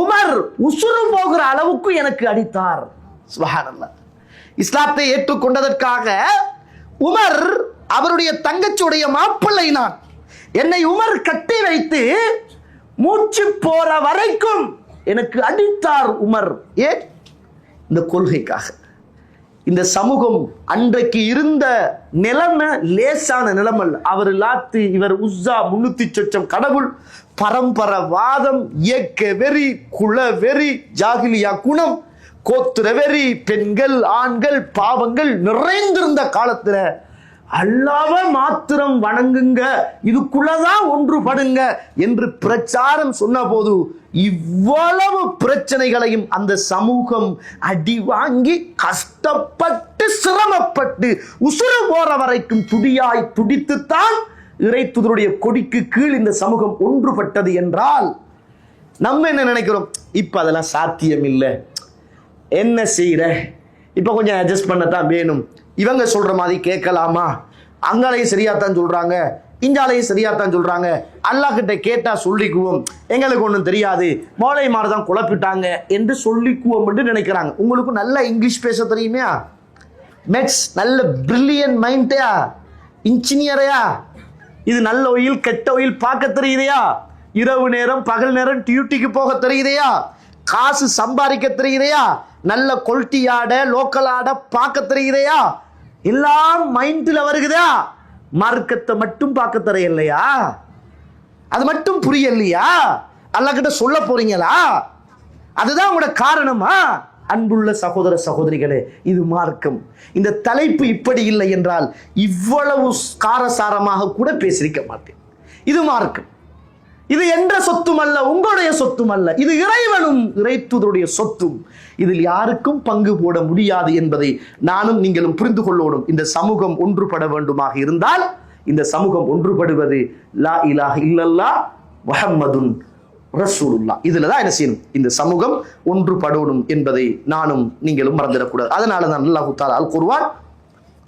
உமர் உசுறு போகிற அளவுக்கு எனக்கு அடித்தார். சுப்ஹானல்லாஹ். இஸ்லாத்தை ஏற்றுக்கொண்டதற்காக உமர் அவருடைய தங்கச்சியுடைய மாப்பிள்ளை நான், என்னை உமர் கட்டி வைத்து மூச்சு போற வரைக்கும் எனக்கு அடித்தார் உமர். ஏன்? இந்த கொள்கைக்காக. இந்த சமூகம் அன்றைக்கு இருந்த நிலைமை லேசான நிலைமல்ல. அவர் லாத்து, இவர் உஸ்ஸா, 300 சொச்சம் கடவுள், பரம்பரவாதம், இயக்க வெறி, குல வெறி, ஜாகிலியா குணம், கோத்திர வெறி, பெண்கள் ஆண்கள் பாவங்கள் நிறைந்திருந்த காலத்துல அல்லாஹ்வை மாத்திரம் வணங்குங்க, இதுக்குள்ளதான் ஒன்றுபடுங்க என்று பிரச்சாரம் சொன்ன போது இவ்வளவு பிரச்சனைகளையும் அந்த சமூகம் அடி வாங்கி கஷ்டப்பட்டு சிரமப்பட்டு உசுறு போற வரைக்கும் துடியாய் துடித்துத்தான் இறை தூதருடைய கொடிக்கு கீழ் இந்த சமூகம் ஒன்றுபட்டது என்றால் நம்ம என்ன நினைக்கிறோம்? இப்ப அதெல்லாம் சாத்தியம் இல்லை, என்ன செய்யற, இப்ப கொஞ்சம் அட்ஜஸ்ட் பண்ணத்தான் வேணும், இவங்க சொல்ற மாதிரி கேட்கலாமா, அங்காலையும் சரியாத்தான் சொல்றாங்க, இஞ்சாலையும் சரியாத்தான் சொல்றாங்க, அல்லாஹ் கிட்ட கேட்டா சொல்லிக்குவோம், எங்களுக்கு ஒன்றும் தெரியாது, மோளை மாதிரிதான் குழப்பிட்டாங்க என்று சொல்லிக்குவோம் என்று நினைக்கிறாங்க. உங்களுக்கு நல்ல இங்கிலீஷ் பேச தெரியுமையா, மேக்ஸ் நல்ல பிரில்லியன்ட் மைண்டையா, இன்ஜினியரையா, இது நல்ல ஒயில் கெட்ட ஒயில் பார்க்க தெரியுதையா, இரவு நேரம் பகல் நேரம் டியூட்டிக்கு போக தெரியுதையா, காசு சம்பாதிக்க தெரியுதையா, நல்ல குவாலிட்டி ஆட லோக்கல் ஆட பார்க்க தெரியுதையா, எல்லாம் மைண்ட்ல வருகுதா, மார்க்கத்தை மட்டும் பார்க்க தெரியலையா, அது மட்டும் புரியலையா, அல்லாஹ் கிட்ட சொல்ல போறீங்களா, அதுதான் உங்களோட காரணமா? அன்புள்ள சகோதர சகோதரிகளே, இது மார்க்கம். இந்த தலைப்பு இப்படி இல்லை என்றால் இவ்வளவு காரசாரமாக கூட பேசியிருக்க மாட்டேன். இது மார்க்கம். இது என்ற சொத்தும் அல்ல, உங்களுடைய சொத்தும் அல்ல. இது இறைவனும் இறைத்தூதருடைய சொத்தும். இதில் யாருக்கும் பங்கு போட முடியாது என்பதை நானும் நீங்களும் புரிந்து கொள்ளோடும். இந்த சமூகம் ஒன்றுபட வேண்டுமாக இருந்தால் இந்த சமூகம் ஒன்றுபடுவது லா இலாஹ இல்லல்லாஹ் முஹம்மதுன் ரசூலுல்லாஹ். இதுல தான் என்ன செய்யணும்? இந்த சமூகம் ஒன்றுபடணும் என்பதை நானும் நீங்களும் மறந்துடக்கூடாது. அதனால தான் அல்லாஹ் தஆலா அல் குர்ஆன்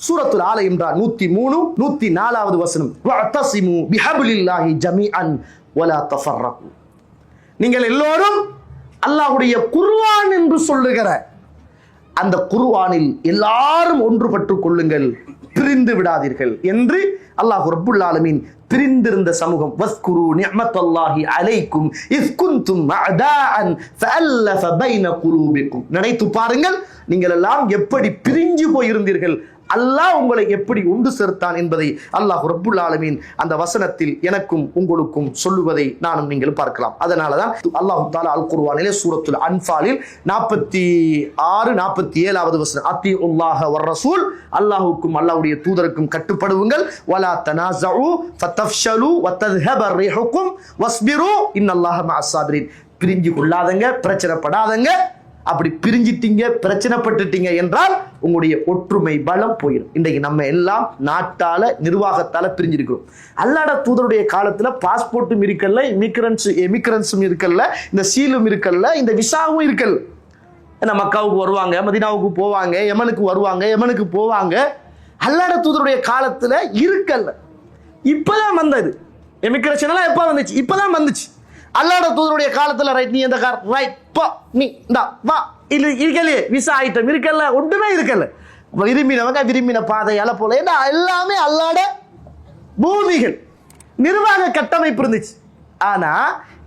சூரத்துல் ஆல இம்ரான் 103 104வது வசனம், வஅதஸிமு பிஹப்லில்லாஹி ஜமீஅன் வலா தஃபர்ரகு. நீங்கள் எல்லோரும் அல்லாஹ்வுடைய குர்ஆன் என்று சொல்லுகிற அந்த குர்ஆனில் எல்லாரும் ஒன்றுபட்டுக் கொள்ளுங்கள், பிரிந்து விடாதீர்கள் என்று அல்லாஹ் ரப்புல் ஆலமீன் பிரிந்திருந்த சமூகம். வஸ்குரு நிஅமத்தல்லாஹி அலைக்கும் இஸ் குன்தும் அஅதாஅன் ஃபஅல்லஃப பைன குலூபிக்கும். நினைத்து பாருங்கள், நீங்கள் எல்லாம் எப்படி பிரிஞ்சு போயிருந்தீர்கள், அல்லாஹ் உங்களை எப்படி ஒன்று சேர்த்தான் என்பதை அல்லாஹ் ரப்புல் ஆலமீன் அந்த வசனத்தில் எனக்கும் உங்களுக்கும் சொல்லுவதை நானும் நீங்களும் பார்க்கலாம். அதனாலதான் அல்லாஹ் தஆலா அல் குர்ஆனிலே சூரத்துல் அன்ஃபாலில் 46 47வது வசனம், அத்தீஉல்லாஹ வர் ரசூல், அல்லாஹ்வுக்கும் அல்லாஹ்வுடைய தூதருக்கும் கட்டுப்படுவுங்கள், வலா தனாஸஉ ஃபதஃப்ஷலு வதذهب ரிஹுக்கும் வஸ்பிரு இன்னல்லாஹ மஅஸ் ஸாபிரீன். பிரிஞ்சு கொள்ளாதங்க, பிரச்சனைப்படாதங்க. அப்படி பிரிஞ்சிட்டீங்க, பிரச்சனைப்பட்டுட்டீங்க என்றால் உங்களுடைய ஒற்றுமை பலம் போயிடும். இன்றைக்கு நம்ம எல்லாம் நாட்டால நிர்வாகத்தால பிரிஞ்சிருக்கிறோம். அல்லாஹ்வுடைய தூதருடைய காலத்துல பாஸ்போர்ட்டும் இருக்கல்ல, எமிக்ரன்ஸும் இருக்கல்ல, இந்த சீலும் இருக்கல்ல, இந்த விசாவும் இருக்கல்ல. ஏன்னா மக்காவுக்கு வருவாங்க, மதீனாவுக்கு போவாங்க, யமனுக்கு வருவாங்க, யமனுக்கு போவாங்க. அல்லாஹ்வுடைய தூதருடைய காலத்துல இருக்கல்ல. இப்பதான் வந்தது. எமிக்ரேஷன் எல்லாம் எப்ப வந்துச்சு? இப்பதான் வந்துச்சு. அல்லாஹ்வுடைய தூதருடைய காலத்துல ரைட், நீ எந்த கார், ரைட் போ, நீ இந்தா வா, இது இருக்கலையே, விசா ஐட்டம் இருக்கல்ல, ஒன்றுமே இருக்கல்ல. விரும்பினவங்க விரும்பின பாதையால போல, ஏன்னா எல்லாமே அல்லாஹ்வுடைய பூமிகள், நிர்வாக கட்டமைப்பு இருந்துச்சு. ஆனா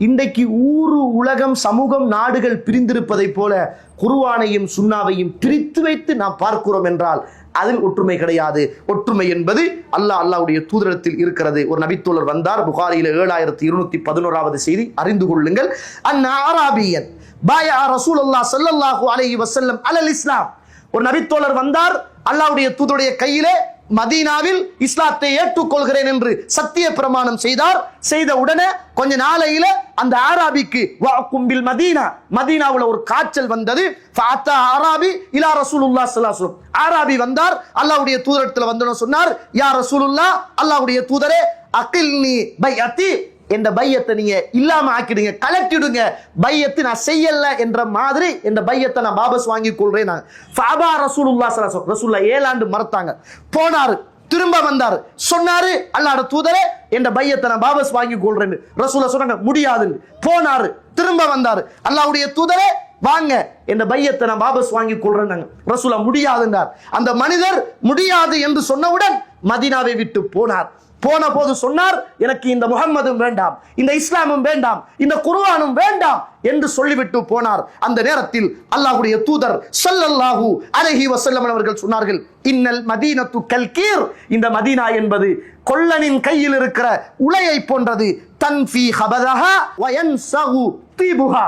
இன்றைக்கு ஊரு, உலகம், சமூகம், நாடுகள் பிரிந்திருப்பதை போல குர்ஆனையும் சுன்னாவையும் பிரித்து வைத்து நாம் பார்க்கிறோம் என்றால் அதில் ஒற்றுமை கிடையாது. ஒற்றுமை என்பது அல்லாஹ்வுடைய தூதரத்தில் இருக்கிறது. ஒரு நபித்தோழர் வந்தார், புகாரியில 7211வது செய்தி, அறிந்து கொள்ளுங்கள். அன்அராபியன் பாயா ரசூலுல்லாஹ் ஸல்லல்லாஹு அலைஹி வஸல்லம் அலல் இஸ்லாம். ஒரு நபித்தோழர் வந்தார், அல்லாஹ்வுடைய தூதருடைய கையிலே மதீனாவில் இஸ்லாத்தை ஏற்றுக்கொள்கிறேன் என்று சத்திய பிரமாணம் செய்தார். செய்த உடனே கொஞ்ச நாளையில அந்த ஆராபிக்கு வஅகும்பில் மதீனா, மதீனாவுல ஒரு காய்ச்சல் வந்தது. ஃபஅத்தா ஆராபி இலா ரசூலுல்லாஹ் ஸல்லல்லாஹு அலைஹி வஸல்லம். ஆராபி வந்தார், அல்லாஹ்வுடைய தூதரிடத்தில் வந்தோன்னு சொன்னார், யா ரசூலுல்லாஹ், அல்லாஹ்வுடைய தூதரே, அகில்னி பைஅத்தி, என்ற பையத்தை நீங்க இல்லாம ஆக்கிடுங்க, கலட்டிடுங்க. பையத்தை நான் செய்யல என்ற மாதிரி என்ற பையத்தை நான் வாபஸ் வாங்கி கொள்றேன். ஃபஅபா ரசூலுல்லாஹ் ஸல்லல்லாஹு அலைஹி வஸல்லம். ரசூலுல்லாஹ் 7 ஆண்டு மறுத்தாங்க. போனாரு, திரும்ப வந்தாரு, சொன்னாரு, அல்லாஹ்வுடைய தூதரே, என்ற பையத்தை நான் வாபஸ் வாங்கி கொள்றேன். ரசூலுல்லாஹ் சொன்னாங்க முடியாதுன்னு. போனாரு, திரும்ப வந்தாரு, அல்லாஹ்வுடைய தூதரே வாங்க, என்ற பையத்தை நான் வாபஸ் வாங்கி கொள்றேன். ரசூலுல்லாஹ் முடியாதுன்றார். அந்த மனிதர் முடியாது என்று சொன்னவுடன் மதீனாவை விட்டு போனார். போன போது சொன்னார், எனக்கு இந்த முஹம்மதும் வேண்டாம், இந்த இஸ்லாமும் வேண்டாம், இந்த குர்ஆனும் வேண்டாம் என்று சொல்லிவிட்டு போனார். அந்த நேரத்தில் அல்லாஹ்வுடைய தூதர் ஸல்லல்லாஹு அலைஹி வஸல்லம் அவர்கள் சொன்னார்கள், இன்னல் மதீனத்து கல்கீர், இந்த மதீனா என்பது கொல்லனின் கையில் இருக்கிற உலையை போன்றது. தன்ஃபி ஹபதஹா வ யன்ஸகு தீபுஹா,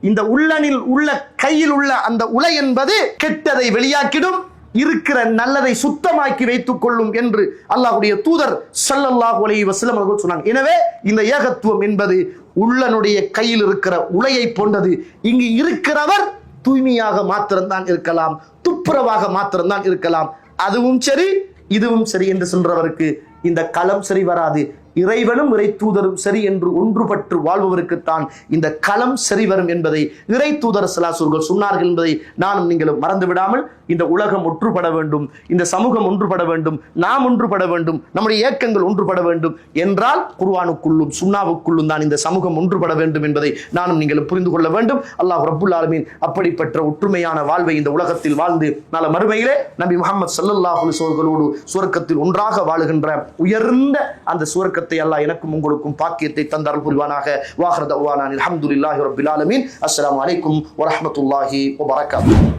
இந்த உள்ளனில் உள்ள கையில் உள்ள அந்த உலை என்பது கெட்டதை வெளியாக்கிடும், இருக்கிற நல்லதை சுத்தமாக்கி வைத்துக் கொள்ளும் என்று அல்லாஹ்வுடைய தூதர் ஸல்லல்லாஹு அலைஹி வஸல்லம் அவர்கள் சொன்னாங்க. எனவே இந்த ஏகத்துவம் என்பது உள்ளனுடைய கையில் இருக்கிற உலையை போன்றது. இங்கு இருக்கிறவர் தூய்மையாக மாத்திரம்தான் இருக்கலாம், துப்புரவாக மாத்திரம்தான் இருக்கலாம். அதுவும் சரி இதுவும் சரி என்று சொல்றவருக்கு இந்த களம் சரி வராது. இறைவனும் இறை தூதரும் சரி என்று ஒன்றுபட்டு வாழ்பவருக்குத்தான் இந்த களம் சரி வரும் என்பதை இறை தூதர் ஸல்லல்லாஹு அலைஹி வஸல்லம் சொன்னார்கள் என்பதை நானும் நீங்களும் மறந்து விடாமல், இந்த உலகம் ஒன்றுபட வேண்டும், இந்த சமூகம் ஒன்றுபட வேண்டும், நாம் ஒன்றுபட வேண்டும், நம்முடைய இயக்கங்கள் ஒன்றுபட வேண்டும் என்றால் குர்ஆனுக்குள்ளும் சுன்னாவுக்குள்ளும் தான் இந்த சமூகம் ஒன்றுபட வேண்டும் என்பதை நானும் நீங்களும் புரிந்து கொள்ள வேண்டும். அல்லாஹ் ரப்புல் ஆலமீன் அப்படிப்பட்ட ஒற்றுமையான வாழ்வை இந்த உலகத்தில் வாழ்ந்து நாள மறுமையிலே நபி முஹம்மது ஸல்லல்லாஹு அலைஹி வஸல்லம் அவர்களோடு சுவர்க்கத்தில் ஒன்றாக வாழுகின்ற உயர்ந்த அந்த சுவர்க்கத்தை அல்லாஹ் எனக்கும் உங்களுக்கும் பாக்கியத்தை தந்தருள் புரிவானாக. வாஹிரு தஅவானா அல்ஹம்துலில்லாஹி ரப்பில் ஆலமீன். அஸ்ஸலாமு அலைக்கும் வ ரஹ்மத்துல்லாஹி வ பரகாத்துஹு.